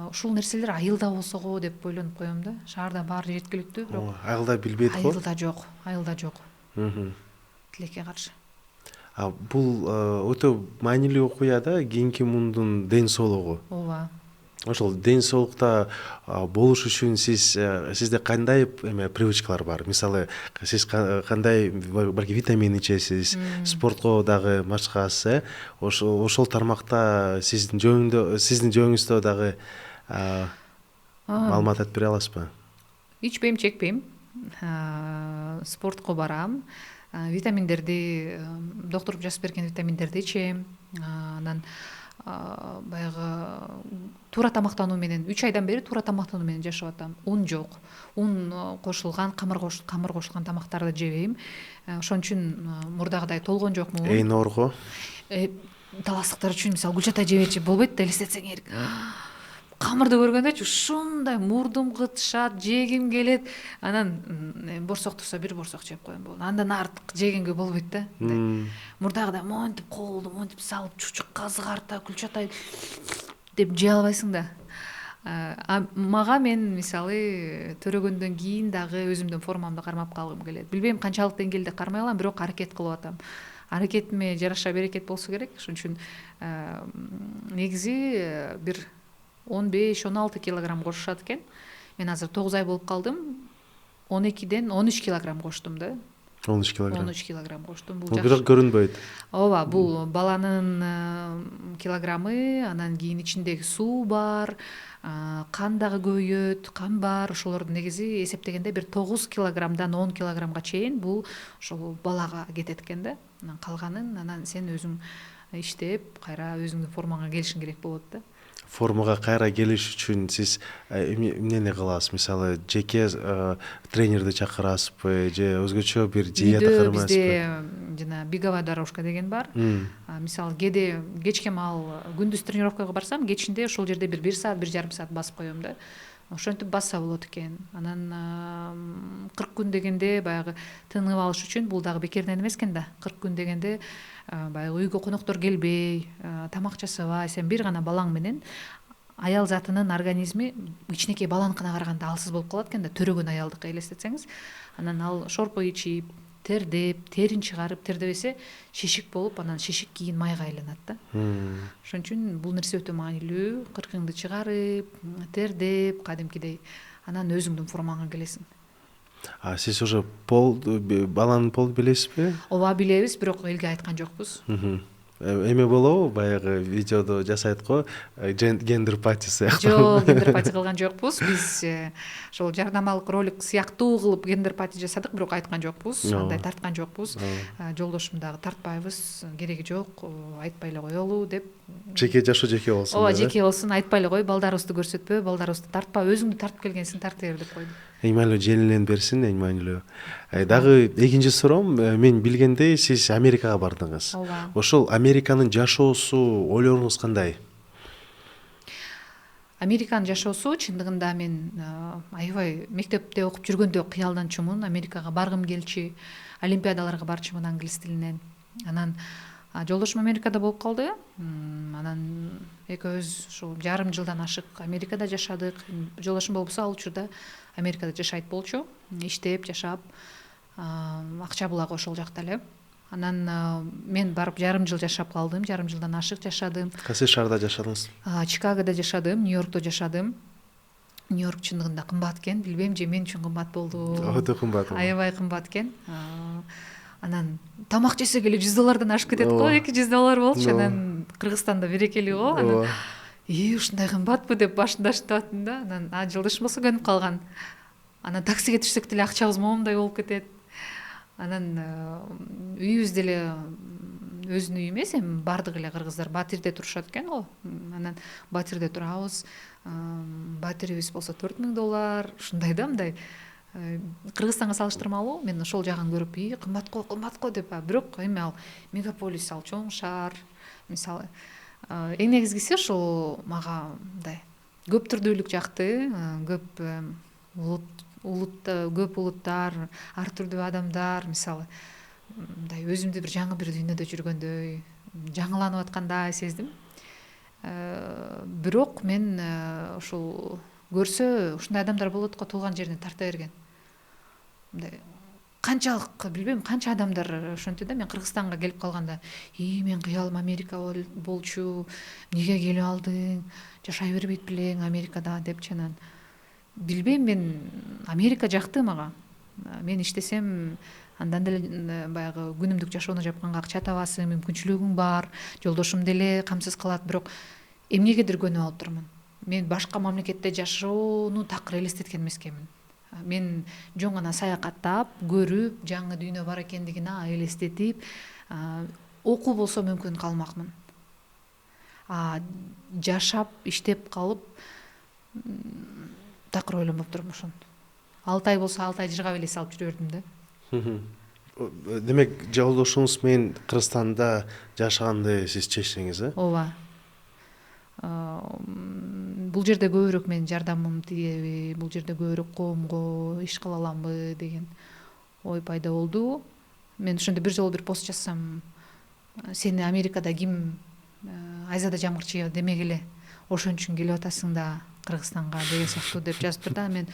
Ушул нерселер айылда болсо го деп ойлонуп коем да. Шаарда баары жеткиликтүү, бирок Айылда билбейт го. айылда жок. Тилекке каршы. Бул өтө маанилүү окуя да, кийинки мундун ден соолугу. Ооба. Ошол ден соолукта болуш үчүн сизде кандай привычкалар бар? Мисалы, сиз кандай балки витамин ичесиз, спортко дагы машыгасыз, ошол тармакта сиздин жөнүңүздө дагы маалымат айтып бере аласызбы? Ичпейм, чекпейм. Спортко барам. Витаминдерди, доктор жазып берген витаминдерди ичем. Анан баягы туура тамактануу менен 3 айдан бери туура тамактануу менен жашап атам. Ун жок. Ун кошулган, камыр кошулган тамактарды жебейм. Ошон үчүн мурдагыдай толгон жокмун. Эйин оорго? Таластыктар үчүн мисалы гүлчатай жебечи болбойт да, элестетсең эрик. Камырды көргөндөчү ушундай мурдум кытышат, жегим келет. Анан борсок турса бир борсок жеп коем болду. Андан артык жегенге болбойт да. Мурдагыдай монтип колду монтип салып чучук казыгарта гүлчатай деп жей албайсың да. Мага мен мисалы төрөгөндөн кийин дагы өзүмдүн формамды кармап калгым келет. Билбейм канчалык деңгээлде кармай алам, бирок аракет кылып атам. Аракетиме жараша берекет болсо керек. Ошон үчүн негизи бир 15-16 килограмм кошушат экен. Мен азыр 9 ай болуп калдым. 12ден 13 килограмм коштум да. 13 килограмм. 13 килограмм коштум. Бул бирок көрүнбөйт. Ооба, бул баланын килограммы, анан кийин ичиндеги суу бар, кан дагы көбөйөт, кан бар. Ошолорду негизи эсептегенде бир 9 килограммдан 10 килограммга чейин бул ошол балага кетет экен да. Анан калганын анан сен өзүң иштеп, кайра өзүңдүн формаңа келишиң керек болот да. Формага кайра келиш үчүн сиз эмнени кыласыз? Мисалы, жеке тренерди чакырасызбы же өзгөчө бир диета кармайсызбы? Бизде жана беговая дорожка деген бар. Мисалы, кээде кечке маал күндүз тренировкага барсам, кечинде ошол жерде бир саат, 1,5 саат басып коем да. Ошентип басса болот экен. Анан 40 күн дегенде баягы тыныгып алыш үчүн, бул дагы бекерден эмес экен да. 40 күн дегенде баягы үйгө коноктор келбей, тамак жасабай, сен бир гана балаң менен аял затынын организми кичинекей баланыкына караганда алсыз болуп калат экен да, төрөгөн аялдыкы элестетсеңиз. Анан ал шорпо ичип, тердеп, терин чыгарып, тердебесе шишик болуп, анан шишик кийин майга айланат да. Ошон үчүн бул нерсе өтө маанилүү. Кыркыңды чыгарып, тердеп, кадимкидей анан өзүңдүн формаңа келесиң. Сиз уже баланын полду билесизби? Ооба, билебиз, бирок элге айткан жокпуз. Эме болобу, баягы видеодо жасайт го, гендер пати сыяктуу? Жок, гендер пати кылган жокпуз. Биз ошол жардамалык ролик сыяктуу кылып гендер пати жасадык, бирок айткан жокпуз, андай тарткан жокпуз. Жолдошум дагы тартпайбыз, кереги жок, айтпай эле коелу деп. Жеке жашоо жеке болсун. Ооба, жеке болсун, айтпай эле кой, балдарыбызды көрсөтпө, балдарыбызды тартпа, өзүңдү тартып келгенсиң, тарта бер деп койдум. Эң маанилүү желенен берсин, эң маанилүү. Дагы экинчи суроом, мен билгендей сиз Америкага бардыңыз. Ооба. Ошол Американын жашоосу ойлоруңуз кандай? Американын жашоосу чындыгында мен аябай мектепте окуп жүргөндө кыялданчумун. Америкага баргым келчү, олимпиадаларга барчумун англис тилинен. Анан жолдошум Америкада болуп калды. Анан экөөбүз ушул жарым жылдан ашык Америкада жашадык. Жолдошум болбосо ал учурда Америкада жашайт болчу. Иштеп, жашап, акча булагы ошол жакта эле. Анан мен барып жарым жыл жашап калдым, жарым жылдан ашык жашадым. Кайсы шаарда жашадыңыз? Чикагода жашадым, Нью-Йоркто жашадым. Нью-Йорк чындыгында кымбат экен, билбейм же мен үчүн кымбат болду. Өтө кымбат. Аябай кымбат экен. Анан тамак жесек эле $100 ашып кетет го, $200 болчу. Анан Кыргызстанда берекелүү го. Анан ушундай кымбатпы деп башында шытаттым да. Анан жолдошум болсо көнүп калган. Анан таксиге түшсөк деле акчабыз момундай болуп кетет. Анан үйүбүз деле өзүнүн үйү эмес, эми баардык эле кыргыздар Батирде турушат экен го. Анан Батирде турабыз. Батирибиз болсо $4000, ушундай да, мындай. Кыргызстанга салыштырмалуу мен ошол жагын көрүп, кымбат го деп. Бирок эми ал мегаполис, ал чоң шаар. Мисалы Эң негизгиси ошол мага мындай көп түрдүүлүк жакты, көп көп улуттар, ар түрдүү адамдар, мисалы мындай өзүмдү бир жаңы бир дүйнөдө жүргөндөй, жаңыланып аткандай сездим. Бирок мен ушул көрсө ушундай адамдар болот го, туулган жерине тарта берген. Мындай канчалык билбейм, канча адамдар ошентти да, мен Кыргызстанга келип калганда, мен кыялым Америка болчу, эмнеге келип алдың, жашай бербейт белең Америкада депчи. Анан билбейм, мен Америка жакты мага. Мен иштесем андан деле баягы күнүмдүк жашоону жапканга акча табасың, мүмкүнчүлүгүң бар, жолдошум деле камсыз калат. Бирок эмнегедир көнүп алып турмун. Мен башка мамлекетте жашоону такыр элестеткен эмескенмин. Мен жөн гана саякаттап, көрүп, жаңы дүйнө бар экендигин элестетип, окуу болсо мүмкүн калмакмын. Жашап, иштеп калып такыр ойлонбоп турмун ошону. 6 ай болсо 6 ай жыргап эле салып жүрө бердим да. Демек жолдошуңуз менен Кыргызстанда жашаганды сиз чечсеңиз, Ооба. Бул жерде көбүрөөк менин жардамым тиеби, бул жерде көбүрөөк коомго иш кыла аламбы деген ой пайда болду. Мен ошондо бир жолу бир пост жазсам, сени Америкада ким айзада жамгырчы демек эле, ошон үчүн келип атасың да Кыргызстанга деген сыяктуу деп жазыптыр да. Мен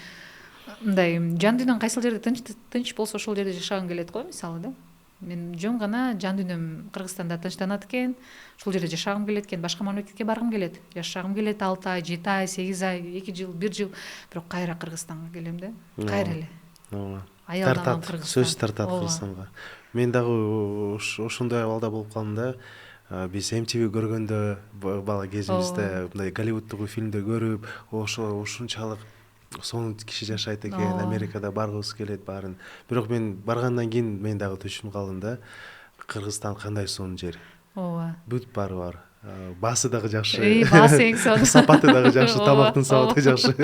мындай жан дүйнөм кайсыл жерде тынч болсо ошол жерде жашагым келет го, мисалы да. Мен жөн гана жан дүйнөм Кыргызстанда тынчтанат экен, ушул жерде жашагым келет экен, башка мамлекетке баргым келет, жашагым келет 6 ай, 7 ай, 8 ай, 2 жыл, 1 жыл, бирок кайра Кыргызстанга келем да. Кайра эле. Тартат, сөз тартат Кыргызстанга. Мен дагы ошондой абалда болуп калдым да. Биз MTV көргөндө бала кезибизде мындай Голливудтук фильмди көрүп, ушунчалык сонун киши жашайт экен, Америкада баргыбыз келет баарын. Бирок мен баргандан кийин мен дагы түшүнүп калдым да, Кыргызстан кандай сонун жер. Ооба. Бүт баары бар. Баасы дагы жакшы. Баасы эң сонун. Сапаты дагы жакшы, тамактын сапаты жакшы.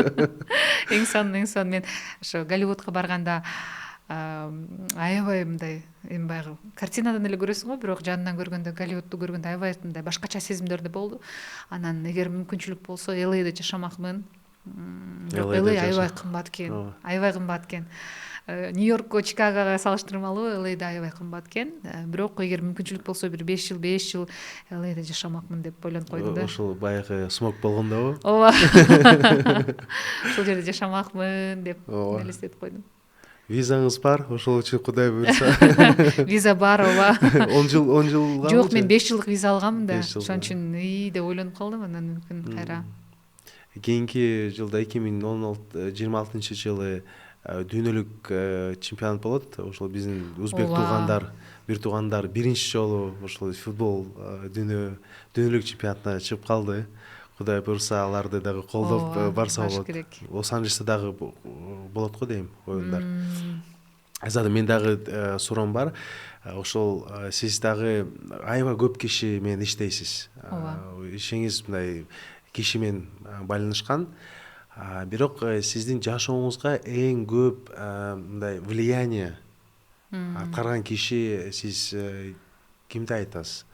Эң сонун. Мен ошо Голливудка барганда аябай мындай эми баягы картинадан эле көрөсүң го, бирок жанынан көргөндө, Голливудду көргөндө аябай мындай башкача сезимдер да болду. Анан эгер мүмкүнчүлүк болсо LA'де жашамакмын. Бирок LA аябай кымбат экен. Нью-Йоркко, Чикагого салыштырмалуу LA'де аябай кымбат экен. Бирок эгер мүмкүнчүлүк болсо бир 5 жыл LA'де жашамакмын деп ойлонуп койдум да. Ошол баягы смог болгондобу? Ооба. Ушул жерде жашамакмын деп элестетип койдум. Визаңыз бар, ошол үчүн Кудай буйрса. Виза бар, ооба. 10 жыл. Жок, мен 5 жылдык виза алганмын да. Ошон үчүн деп ойлонуп калдым, анан мүмкүн кайра. Кийинки жылда 2026 жылы дүйнөлүк чемпионат болот. Ошол биздин узбек бир туугандар биринчи жолу ошол футбол дүйнөлүк чемпионатына чыгып калды. Кудай буйрса аларды дагы колдоп барса болот. Лос-Анджелесте дагы болот го дейм оюндар. Азады мен дагы суроом бар. Ошол сиз дагы аябай көп киши менен иштейсиз. Ишиңиз мындай киши менен байланышкан. Бирок сиздин жашооңузга эң көп мындай влияние аткарган киши сиз кимди айтасыз?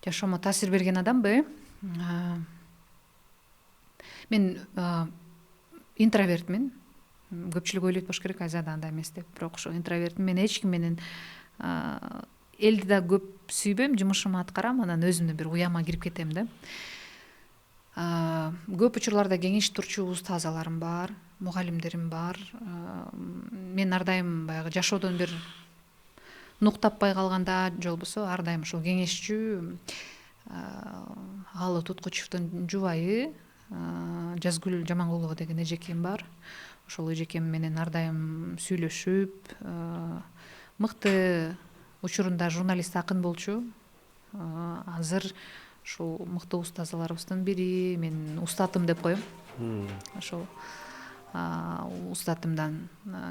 Жашоомо таасир берген адамбы? Мен интровертмин. Көпчүлүк ойлойт болуш керек, Айзада андай эмес деп. Бирок ошо интровертмин. Мен эч ким менен элди да көп сүйбөйм, жумушумду аткарам, анан өзүмдүн бир уяма кирип кетем да. Көп учурларда кеңеш турчу устазаларым бар, мугалимдерим бар. Мен ар дайым баягы жашоодон бир нук таппай калганда, же болбосо ар дайым ошол кеңешчү Алы Туткучевдун жубайы Жазгүл Жамангулова деген эжекем бар. Ошол эжекем менен ар дайым сүйлөшүп, мыкты учурунда журналист акын болчу. Азыр ушул мыкты устазаларыбыздын бири, мен устатым деп коем. Ошол устатымдан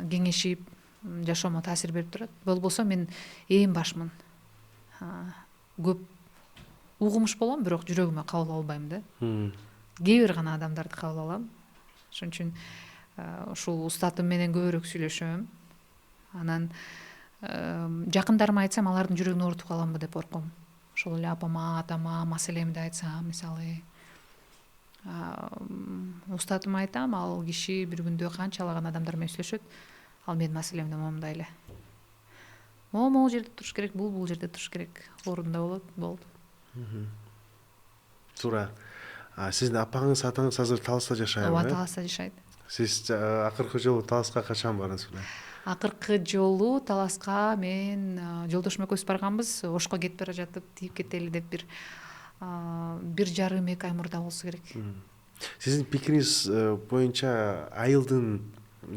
кеңешип жашоомо таасир берип турат. Болбосо мен ээн башмын. Көп угумуш болом, бирок жүрөгүмө кабыл албайм да. Кээ бир гана адамдарды кабыл алам. Ошон үчүн ушул устатым менен көбүрөөк сүйлөшөм. Анан жакындарыма айтсам, алардын жүрөгүн оорутуп каламбы деп корком. ошол эле апама атама маселемди айтсам, мисалы устатыма айтам, ал киши бир күндө канчалаган адамдар менен сүйлөшөт, ал менин маселемди моомдай эле могул жерде туруш керек, бул жерде туруш керек, ордунда болот, болду. Туура. Сиздин апаңыз атаңыз азыр Таласта жашайбы? Ооба, Таласта жашайт. Сиз акыркы жолу Таласка качан бардыңыз беле? Акыркы жолу Таласка мен жолдошум экөөбүз барганбыз. Ошко кетип бара жатып тийип кетели деп бир 1,5-2 ай мурда болсо керек. Сиздин пикириңиз боюнча айылдын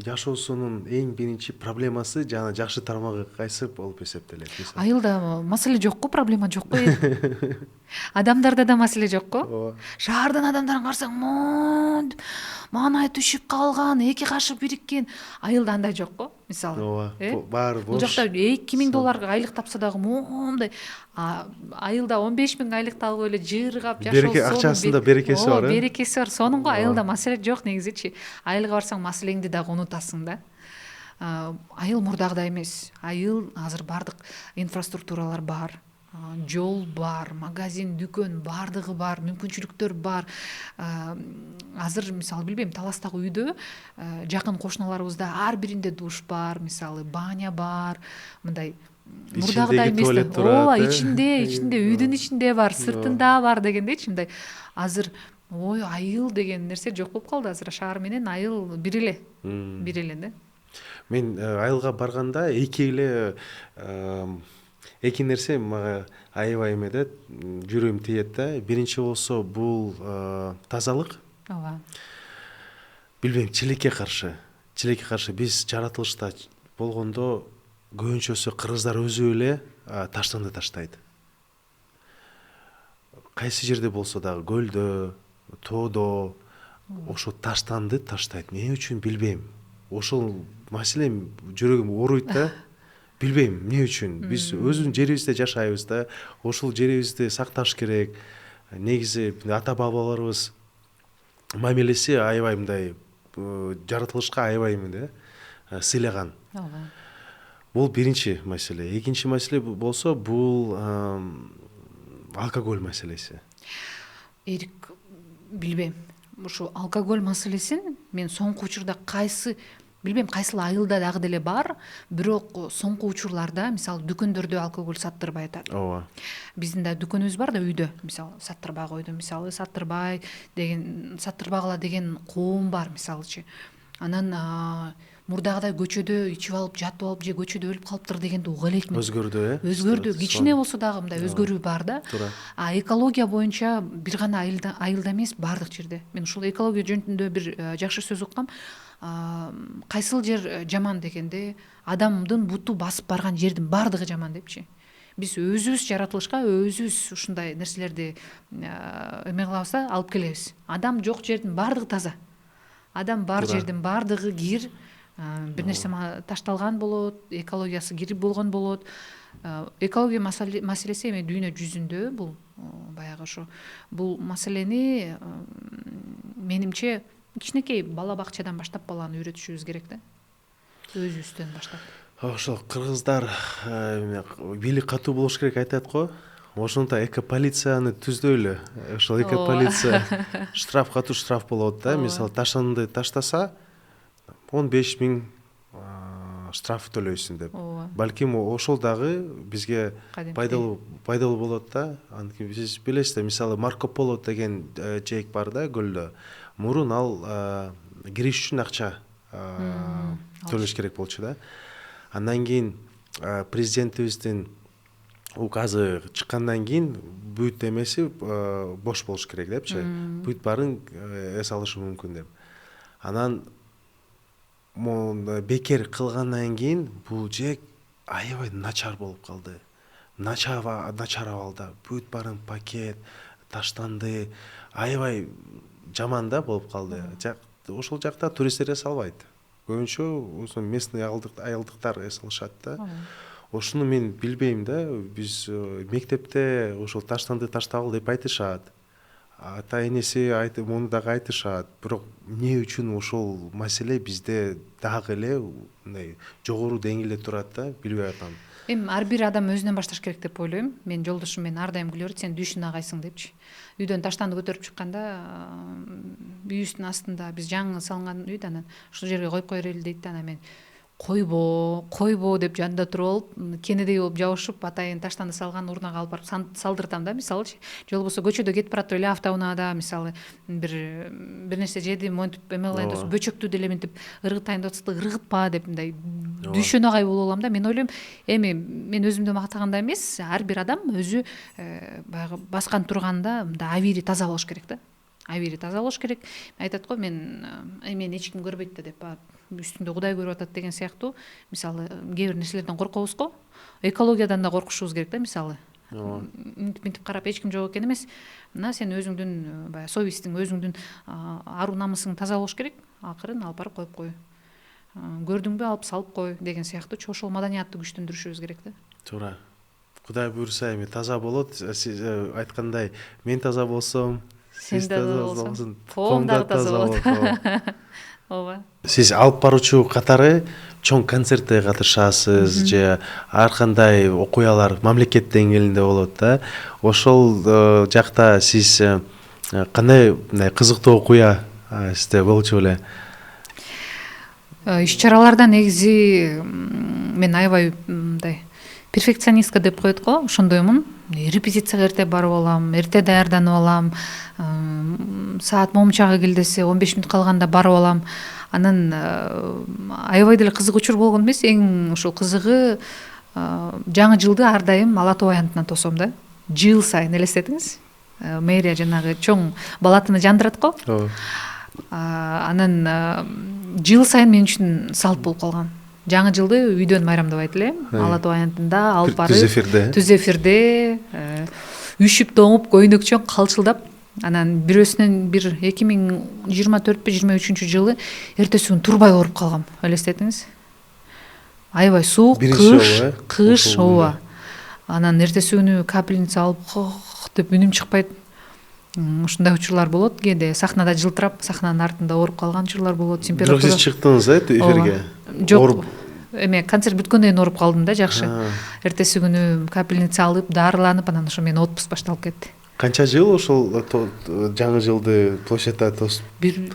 жашоосунун эң биринчи проблемасы жана жакшы тармагы кайсы болуп эсептелет? Айылда маселе жок го, проблема жок го. Адамдарда да маселе жок го. Шаардын адамдарын карасаң, монтип маанай түшүп калган, эки кашык бириккен. Айылда андай жок го, мисалы. Ооба, баары бош. Бул жакта 2.000 долларга айлык тапса дагы моундай. Айылда 15.000 айлык табып эле жыргап жашоо. Акчасында берекеси бар. Берекеси бар. Сонун го, айылда маселе жок негизичи. Айылга барсаң маселеңди дагы унутасың да. Айыл мурдагыдай эмес. Айыл азыр бардык инфраструктуралар бар. Жол бар, магазин, дүкөн бардыгы бар, мүмкүнчүлүктөр бар. Азыр мисалы билбейм, Таластагы үйдө жакын кошуналарыбызда ар биринде душ бар, мисалы баня бар, мындай мурдагыдай эмес. Ооба, ичинде үйдүн ичинде бар, сыртында бар дегендейчи, мындай. Азыр айыл деген нерсе жок болуп калды. Азыр шаар менен айыл бир эле да. Мен айылга барганда эки нерсе мага аябай эмедет, жүрөгүм тиет да. Биринчи болсо бул тазалык. Ооба. Билбейм, чилекке каршы биз жаратылышта болгондо көбүнчөсү кыргыздар өзү эле таштанды таштайт. Кайсы жерде болсо дагы, көлдө, тоодо ошо таштанды таштайт. Эмне үчүн билбейм. Ошол маселем жүрөгүм ооруйт да. Билбейм эмне үчүн. Биз өзүбүздүн жерибизде жашайбыз да. Ошол жерибизди сакташ керек. Негизи ата бабаларыбыз мамилеси аябай мындай жаратылышка аябай эмне сыйлаган. Бул биринчи маселе. Экинчи маселе болсо бул алкоголь маселеси. Эрик, билбейм. Ушу алкоголь маселесин мен соңку учурда билбейм, кайсыл айылда дагы деле бар, бирок соңку учурларда мисалы дүкөндөрдө алкоголь саттырбай атат. Ооба. Биздин да дүкөнүбүз бар да үйдө, мисалы саттырбай койду, мисалы саттырбагыла деген коом бар мисалычы. Анан мурдагыдай көчөдө ичип алып, жатып алып же көчөдө өлүп калыптыр дегенди уга элекмин. Өзгөрдү, кичине болсо дагы мындай өзгөрүү бар да. Экология боюнча бир гана айылда эмес, бардык жерде. Мен ушул экология жөнүндө бир жакшы сөз уккам. Кайсыл жер жаман дегенде, адамдын буту басып барган жердин бардыгы жаман депчи. Биз өзүбүз жаратылышка өзүбүз ушундай нерселерди эме кылабыз да, алып келебиз. Адам жок жердин бардыгы таза. Адам бар жердин бардыгы кир, бир нерсе ташталган болот, экологиясы кирип болгон болот. Экология маселеси эми дүйнө жүзүндө бул баягы ошо бул маселени менимче кичинекей бала бакчадан баштап баланы үйрөтүшүбүз керек да. Өзүбүздөн баштап. Ошол кыргыздар бийлик катуу болуш керек айтат го. Ошондо экополицияны түздөйлү. Ошол экополиция катуу штраф болот да. Мисалы таштанды таштаса 15.000 штраф төлөйсүң деп. Балким ошол дагы бизге пайдалуу болот да. Анткени сиз билесиз да, мисалы Марко Поло деген жээк бар да көлдө. Мурун ал кириш үчүн акча төлөш керек болчу да. Андан кийин президентибиздин указы чыккандан кийин бүт эмеси бош болуш керек депчи. Бүт баарын эс алышы мүмкүн деп. Анан бекер кылгандан кийин бул жээк аябай начар болуп калды. Начар абалда бүт баарын пакет, таштанды, аябай жаман да болуп калды. Ошол жакта туристтер эс албайт. Көбүнчө местный айылдыктар эс алышат да. Ошону мен билбейм да. Биз мектепте ошол таштанды таштагыл деп айтышат. Ата энеси айтып, муну дагы айтышат. Бирок эмне үчүн ошол маселе бизде дагы эле мындай жогору деңгээлде турат да, билбей атам. Эми ар бир адам өзүнөн башташ керек деп ойлойм. Мен жолдошум мен ар дайым күлө берет, сен дүйшүн агайсың депчи. Үйдөн таштанды көтөрүп чыкканда үйүбүздүн астында биз жаңы салынган үйдө анан ушул жерге коюп кой берели дейт да, анан мен койбо деп жанында туруп алып кенедей болуп жабышып атайын таштанды салган урнага алып барып салдыртам да, мисалычы. Же болбосо көчөдө кетип баратып эле автоунаада мисалы бир нерсе жеди монтип эме кылайын десем бөчөктү деле мынтип ыргытайын деп атсак ыргытпа деп мындай дүйшөнө агай болуп алам да. Мен ойлойм, эми мен өзүмдү мактагандай эмес, ар бир адам өзү баягы баскан турганда мындай абийири таза болуш керек да. Абийири таза болуш керек. Айтат го, мен мени эч ким көрбөйт да деп, үстүндө Кудай көрүп атат деген сыяктуу. Мисалы кээ бир нерселерден коркобуз го. Экологиядан да коркушубуз керек да, мисалы. Мынтип карап эч ким жок экен эмес. Мына сен өзүңдүн баягы совестиң, өзүңдүн аруу намысың таза болуш керек. Акырын алып барып коюп кой. Көрдүңбү, алып салып кой деген сыяктуу ошол маданиятты күчтөндүрүшүбүз керек да. Туура. Кудай буйруса эми таза болот. Сиз айткандай, мен таза болсом, сиз таза болсоң, коом дагы таза болот. Ооба. Сиз алып баруучу катары чоң концертте катышасыз же ар кандай окуялар мамлекет деңгээлинде болот да. Ошол жакта сиз кандай мындай кызыктуу окуя сизде болчу беле? Иш чараларда негизи мен аябай мындай перфекционистка деп коет го, ошондоймун. Репетицияга эрте барып алам, эрте даярданып алам. Саат момчага келдесе 15 мүнөт калганда барып алам. Анан аябай деле кызык учур болгон эмес, эң ошол кызыгы жаңы жылды ар дайым Ала Тоо аянтынан тосом да. Жыл сайын элестетиңиз. Мэрия жанагы чоң балатыны жандырат го. Анан жыл сайын мен үчүн салт болуп калган. Жаңы жылды үйдөн майрамдабайт элем. Ала Тоо аянтында алып барып түз эфирде үшүп тоңуп көйнөкчөн калчылдап, анан бирөөсүнөн бир 2024-23 жылы эртеси күнү турбай ооруп калгам. Элестетиңиз. Аябай суук, кыш, ооба. Анан эртеси күнү капельница алып деп үнүм чыкпайт. Ушундай учурлар болот. Кээде сахнада жылтырап, сахнанын артында ооруп калган учурлар болот. Бирок сиз чыктыңыз эфирге? Жок. Эме концерт бүткөндөн кийин ооруп калдым да, жакшы. Эртеси күнү капельница алып, дарыланып, анан ошо менин отпуск башталып кетти. Канча жыл ошол жаңы жылды площадьта тосуп? Бир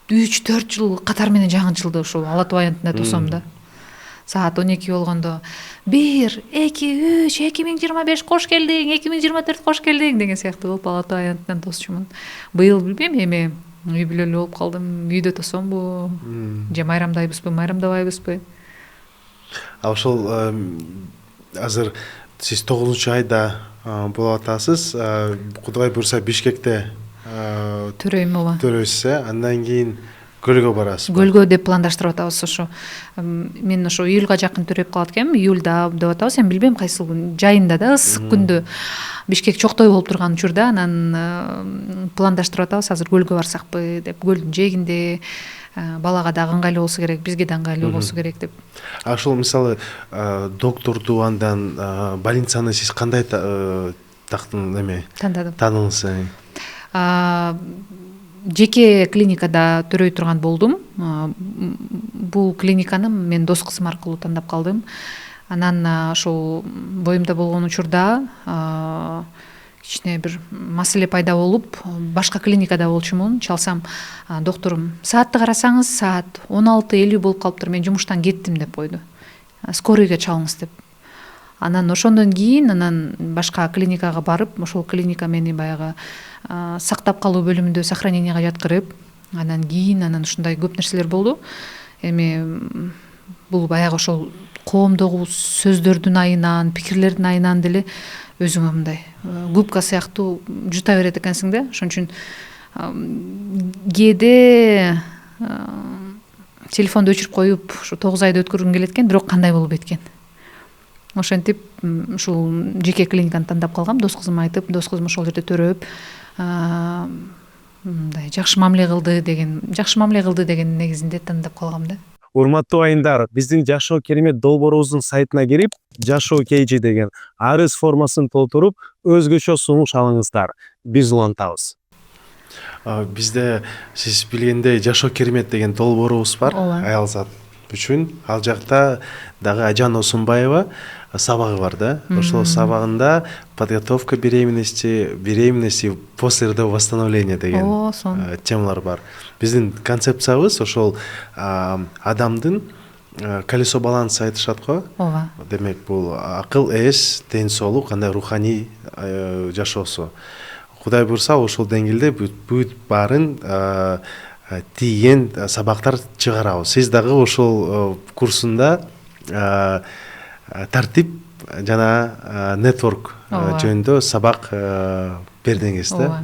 3-4 жыл катар менен жаңы жылды ошол Ала Тоо аянтында тосом да. Саат 12 болгондо 1, 2, 3, 2025 кош келдиң, 2024 кош келдиң деген сыяктуу болуп Ала Тоо аянтынан тосчумун. Быйыл билбейм, эми үй бүлөлүү болуп калдым. Үйдө тосомбу, же майрамдайбызбы, майрамдабайбызбы? Ошол азыр сиз 9-айда болуп атасыз. Кудай буйруса Бишкекте төрөйм, ооба. Төрөйсүз, андан кийин көлгө барасыз. Көлгө деп пландаштырып атабыз ошо. Мен ошо июлга жакын төрөйп калат экенмин. Июлда деп атабыз. Эми билбейм кайсыл күн. Жайында да ысык күндө Бишкек чоктой болуп турган учурда анан пландаштырып атабыз. Азыр көлгө барсакпы деп, көлдүн жээгинде балага дагы ыңгайлуу болсо керек, бизге да ыңгайлуу болсо керек деп. Ошол мисалы докторду андан больницаны сиз кандай тактын эме тааныңыз? Жеке клиникада төрөй турган болдум. Бул клиниканы мен дос кызым аркылуу тандап калдым. Анан ошол боюмда болгон учурда кичине бир маселе пайда болуп, башка клиникада болчумун. Чалсам, докторум, саатты карасаңыз, саат 16:50 болуп калыптыр, мен жумуштан кеттим деп койду. Скорыйга чалыңыз деп. Анан ошондон кийин башка клиникага барып, ошол клиника мени баягы сактап калуу бөлүмүндө сохраненияга жаткырып, анан кийин ушундай көп нерселер болду. Эми бул баягы ошол коомдогу сөздөрдүн айынан, пикирлердин айынан деле өзүңө мындай губка сыяктуу жута берет экенсиң да. Ошон үчүн кээде телефонду өчүрүп коюп, ушу 9 айды өткөргүм келет экен, бирок кандай болуп кеткен. Ошентип ушул жеке клиниканы тандап калгам. Дос кызым айтып, дос кызым ошол жерде төрөп, мындай жакшы мамиле кылды деген негизинде тандап калгам да. Урматтуу айындар, биздин Жашоо керемет долбоорубуздун сайтына кирип, Жашоо KG деген арыз формасын толтуруп, өзгөчө сунуш алыңыздар. Биз улантабыз. Бизде сиз билгендей Жашоо керемет деген долбоорубуз бар, аял зат үчүн. Ал жакта дагы Ажан Осунбаева сабагы бар да. Ошол сабагында подготовка беременности после родового восстановления деген темалар бар. Биздин концепциябыз ошол адамдын колесо баланса айтышат го. ооба. Демек бул акыл, эс, ден соолук, кандай руханий жашоосу. Кудай буйрса ошол деңгээлде бүт баарын тийген сабактар чыгарабыз. Сиз дагы ошол курсунда тартип жана нетворк жөнүндө сабак бердиңиз да.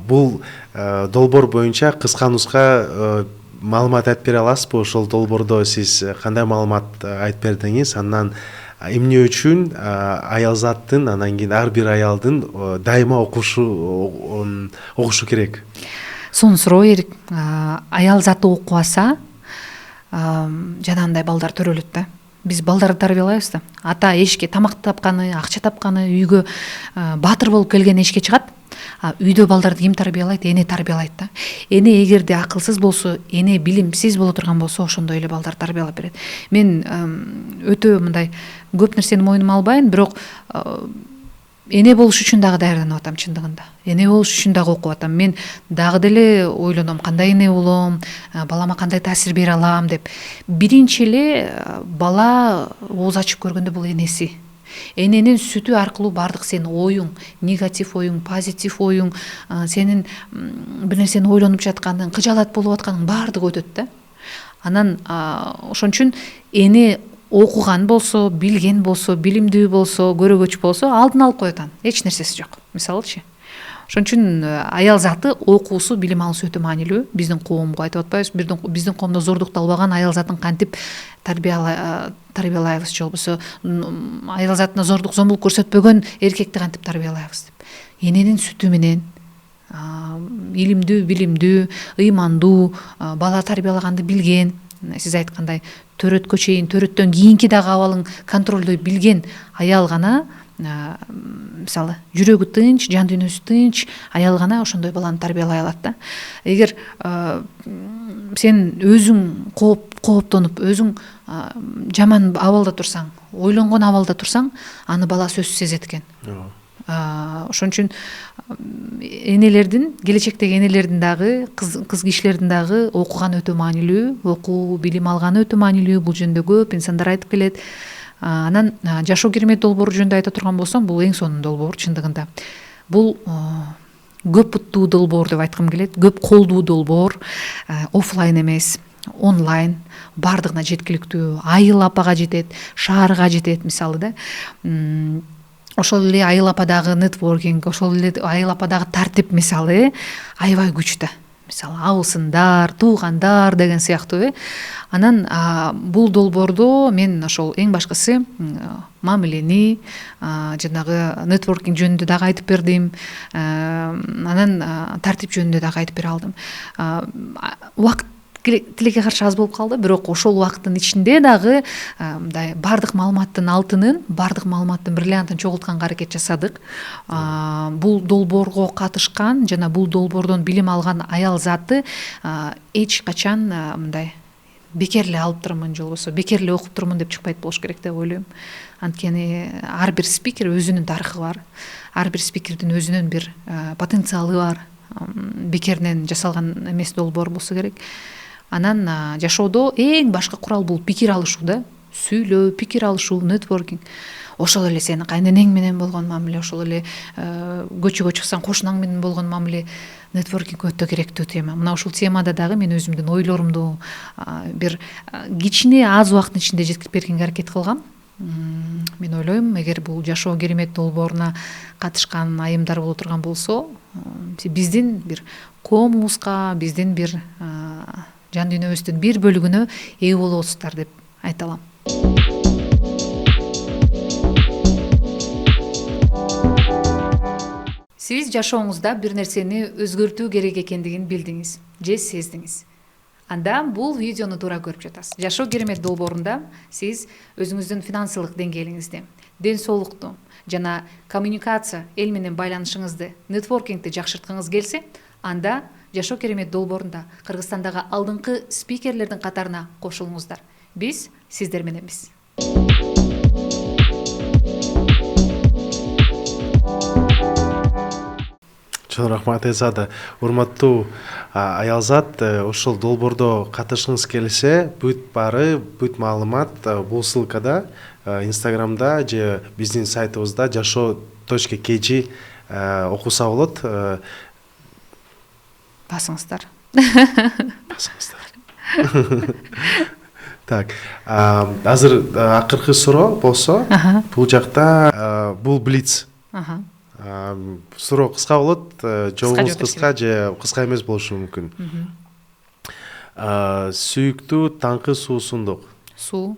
Бул долбоор боюнча кыска нуска маалымат айтып бере аласызбы? Ошол долбоордо сиз кандай маалымат айтып бердиңиз? Андан эмне үчүн аялзаттын, анан кийин ар бир аялдын дайыма окушу керек? Сонун суроо Эрик. Аял заты окубаса жанагындай балдар төрөлөт да. Биз балдарды тарбиялайбыз да. Ата эшикке тамак тапканы, акча тапканы, үйгө баатыр болуп келген эшикке чыгат. Үйдө балдарды ким тарбиялайт? Эне тарбиялайт да. Эне эгерде акылсыз болсо, эне билимсиз боло турган болсо, ошондой эле балдар тарбиялап берет. Мен өтө мындай көп нерсени мойнума албайм, бирок эне болуш үчүн дагы даярданып атам чындыгында. Эне болуш үчүн дагы окуп атам. Мен дагы деле ойлоном, кандай эне болом, балама кандай таасир бере алам деп. Биринчи эле бала ооз ачып көргөндө бул энеси. Эненин сүтү аркылуу бардык сенин оюң, негатив оюң, позитив оюң, сенин бир нерсени ойлонуп жатканың, кыжаалат болуп атканың бардыгы өтөт да. Анан ошон үчүн эне окуган болсо, билген болсо, билимдүү болсо, көрөгөч болсо, алдын алып коет анын. Эч нерсеси жок. Мисалычы. Ошон үчүн аял заты окуусу, билим алуусу өтө маанилүү. Биздин коомго айтып атпайбызбы? Биздин коомдо зордукталбаган аял затын кантип тарбиялайбыз же болбосо аял затына зордук, зомбулук көрсөтпөгөн эркекти кантип тарбиялайбыз деп. Эненин сүтү менен илимдүү, билимдүү, ыймандуу бала тарбиялаганды билген, сиз айткандай төрөткө чейин, төрөттөн кийинки дагы абалын контролдой билген аял гана, мисалы жүрөгү тынч, жан дүйнөсү тынч аял гана ошондой баланы тарбиялай алат да. Эгер сен өзүң кооптонуп, өзүң жаман абалда турсаң, ойлонгон абалда турсаң, аны бала сөзсүз сезет экен. Ошон үчүн энелердин, келечектеги энелердин дагы, кыз кишилердин дагы окуганы өтө маанилүү, окуу, билим алганы өтө маанилүү. Бул жөнүндө көп инсандар айтып келет. Анан жашоо керемет долбоору жөнүндө айта турган болсом, бул эң сонун долбоор чындыгында. Бул көп буттуу долбоор деп айткым келет. Көп колдуу долбоор, офлайн эмес, онлайн, бардыгына жеткиликтүү. Айыл апага жетет, шаарга жетет, мисалы да. Ошол эле айыл ападагы нетворкинг, ошол эле айыл ападагы тартип, мисалы, аябай күчтүү. Мисалы, абысындар, туугандар деген сыяктуу. Анан бул долбоордо мен ошол эң башкысы мамилени, жанагы нетворкинг жөнүндө дагы айтып бердим. Анан тартип жөнүндө дагы айтып бере алдым. Убакыт тилекке каршы аз болуп калды, бирок ошол убакыттын ичинде дагы мындай бардык маалыматтын бриллиантын чогултканга аракет жасадык. Бул долбоорго катышкан жана бул долбоордон билим алган аял заты эч качан мындай бекер эле алып турмун же болбосо бекер эле окуп турмун деп чыкпайт болуш керек деп ойлойм. Анткени ар бир спикер өзүнүн тарыхы бар. Ар бир спикердин өзүнүн бир потенциалы бар. Бекеринен жасалган эмес долбоор болсо керек. Анан жашоодо эң башкы курал бул пикир алышуу да. Сүйлөө, пикир алышуу, нетворкинг. Ошол эле сенин кайненең менен болгон мамиле, ошол эле көчөгө чыксаң кошунаң менен болгон мамиле. Нетворкинг өтө керектүү тема. Мына ушул темада дагы мен өзүмдүн ойлорумду бир кичине аз убакыттын ичинде жеткирип бергенге аракет кылгам. Мен ойлойм, эгер бул жашоо керемет долбооруна катышкан айымдар боло турган болсо, биздин бир коомубузга, биздин бир жан дүйнөбүздүн бир бөлүгүнө ээ болосуздар деп айта алам. Сиз жашооңузда бир нерсени өзгөртүү керек экендигин билдиңиз же сездиңиз. Анда бул видеону туура көрүп жатасыз. Жашоо керемет долбоорунда сиз өзүңүздүн финансылык деңгээлиңизди, ден соолукту жана коммуникация, эл менен байланышыңызды, нетворкингди жакшырткыңыз келсе, анда жашоо керемет долбоорунда Кыргызстандагы алдыңкы спикерлердин катарына кошулуңуздар. Биз сиздер мененбиз. чоң рахмат Айзада. Урматтуу аялзат, ошол долбоордо катышкыңыз келсе, бүт баары, бүт маалымат бул ссылкада Инстаграмда же биздин сайтыбызда jasho.kg окуса болот. Басыңыздар. Так, азыр акыркы суроо болсо, бул жакта бул блиц. Суроо кыска болот, жообуңуз кыска же кыска эмес болушу мүмкүн. Сүйүктүү таңкы суусундук. Суу.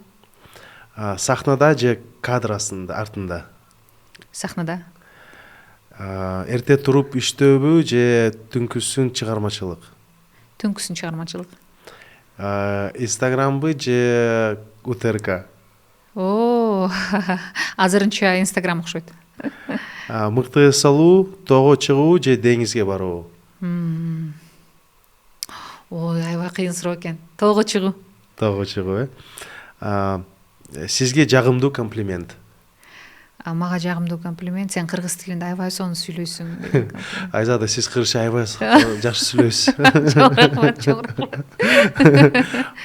Сахнада же кадр артында. Сахнада. Эрте туруп иштөөбү же түнкүсүн чыгармачылык. Түнкүсүн чыгармачылык. Инстаграмбы же УТРК. Азырынча Инстаграм окшойт. Мыкты салуу, тоого чыгуу же деңизге баруу. Ой, аябай кыйын суроо экен. Тоого чыгуу. Тоого чыгуу, Сизге жагымдуу комплимент. Мага жагымдуу комплимент. Сен кыргыз тилинде аябай сонун сүйлөйсүң. Айзада, сиз кыргызча аябай жакшы сүйлөйсүз.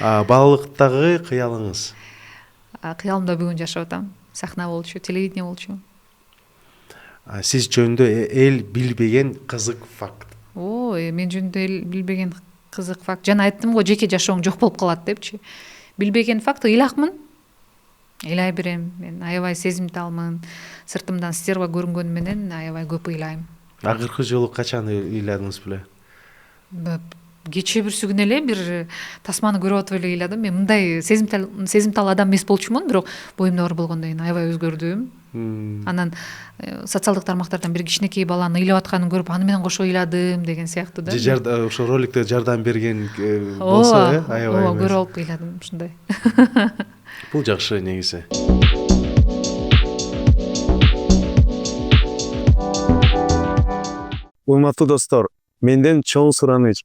Балалыктагы кыялыңыз. Кыялымда бүгүн жашап атам. Сахна болчу, телевидение болчу. Сиз жөнүндө эл билбеген кызык факт. Мен жөнүндө эл билбеген кызык факт. Жана айттым го, жеке жашооң жок болуп калат депчи. Билбеген факт, ыйлакмын. Ыйлай берем. Мен аябай сезимталмын. Сыртымдан стерва көрүнгөнү менен аябай көп ыйлайм. Акыркы жолу качан ыйладыңыз беле? Кечээ бүрсүгүн эле бир тасманы көрүп атып эле ыйладым. Мен мындай сезимтал адам эмес болчумун, бирок боюмда бар болгондон кийин аябай өзгөрдүм. Анан социалдык тармактардан бир кичинекей баланын ыйлап атканын көрүп, аны менен кошо ыйладым деген сыяктуу да. Ошо роликте жардам берген болсо, аябай. Көрүп алып ыйладым ушундай. Бул жакшы негизи. Урматтуу достор, менден чоң сураныч.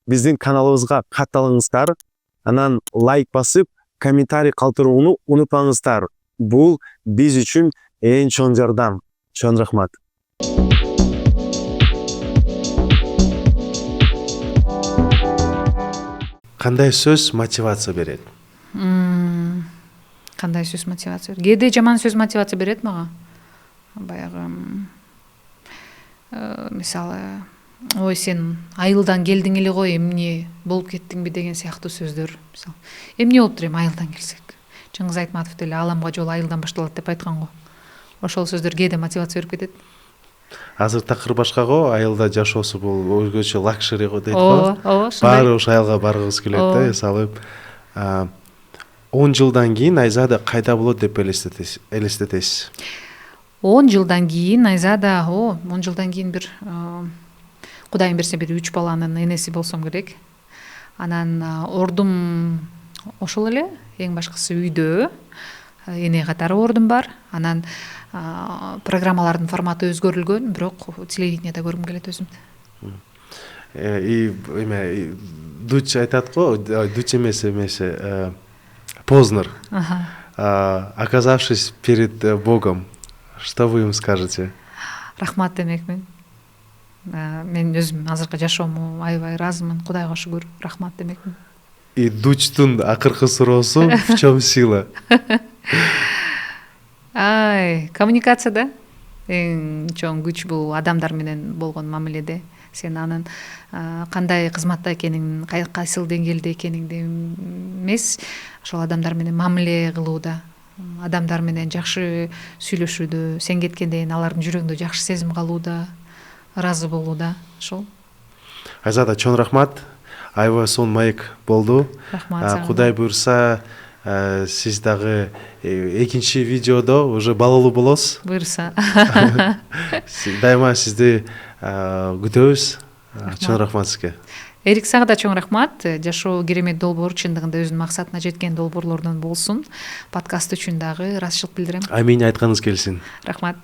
Биздин каналыбызга катталыңыздар, анан лайк басып, комментарий калтырууну унутпаңыздар. Бул биз үчүн эң чоң жардам. Чоң рахмат. Кандай сөз мотивация берет? Кандай сөз мотивация берет? Кээде жаман сөз мотивация берет мага. Баягы мисалы, ой, сен айылдан келдиң эле го, эмне болуп кеттиңби деген сыяктуу сөздөр. Мисалы, эмне болуптур эми айылдан келсек? Чыңгыз Айтматов деле аламга жол айылдан башталат деп айткан го. Ошол сөздөр кээде мотивация берип кетет. Азыр такыр башка го, айылда жашоосу бул өзгөчө лакшери го дейт го. Баары ошо айылга баргыбыз келет да, мисалы 10 жылдан кийин Айзада кайда болот деп элестетесиз? 10 жылдан кийин Айзада, 10 жылдан кийин бир Кудайым берсе бир 3 баланын энеси болсом керек. Анан ордум ошол эле, эң башкысы үйдө, эне катары ордум бар. Анан программалардын форматы өзгөрүлгөн, бирок телевидениеде көргүм келет өзүмдү. Дуч айтат го, дуч эмес, Познер. Оказавшись перед Богом, что вы им скажете? Рахмат демекмин. Мен өзүм азыркы жашоому аябай ыраазымын, Кудайга шүгүр, рахмат демекмин. И дучтун акыркы суроосу в чём сила? Коммуникацияда эң чоң күч бул адамдар менен болгон мамиледе. Сен анын кандай кызматта экенин, кайсыл деңгээлде экениңди эмес, ошол адамдар менен мамиле кылууда, адамдар менен жакшы сүйлөшүүдө, сен кеткенден кийин алардын жүрөгүндө жакшы сезим калууда, ыраазы болууда, ошол. Айзада, чоң рахмат. Аябай сонун маек болду. Рахмат. Кудай буйрса, сиз дагы экинчи видеодо уже балалуу болосуз. Буйрса. Дайыма сизди күтөбүз. Чоң рахмат сизге. Эрик, сага да чоң рахмат. Жашоо керемет долбоор, чындыгында өзүнүн максатына жеткен долбоорлордон болсун. Подкаст үчүн дагы ыраазычылык билдирем. Аминь айтканыңыз келсин. Рахмат.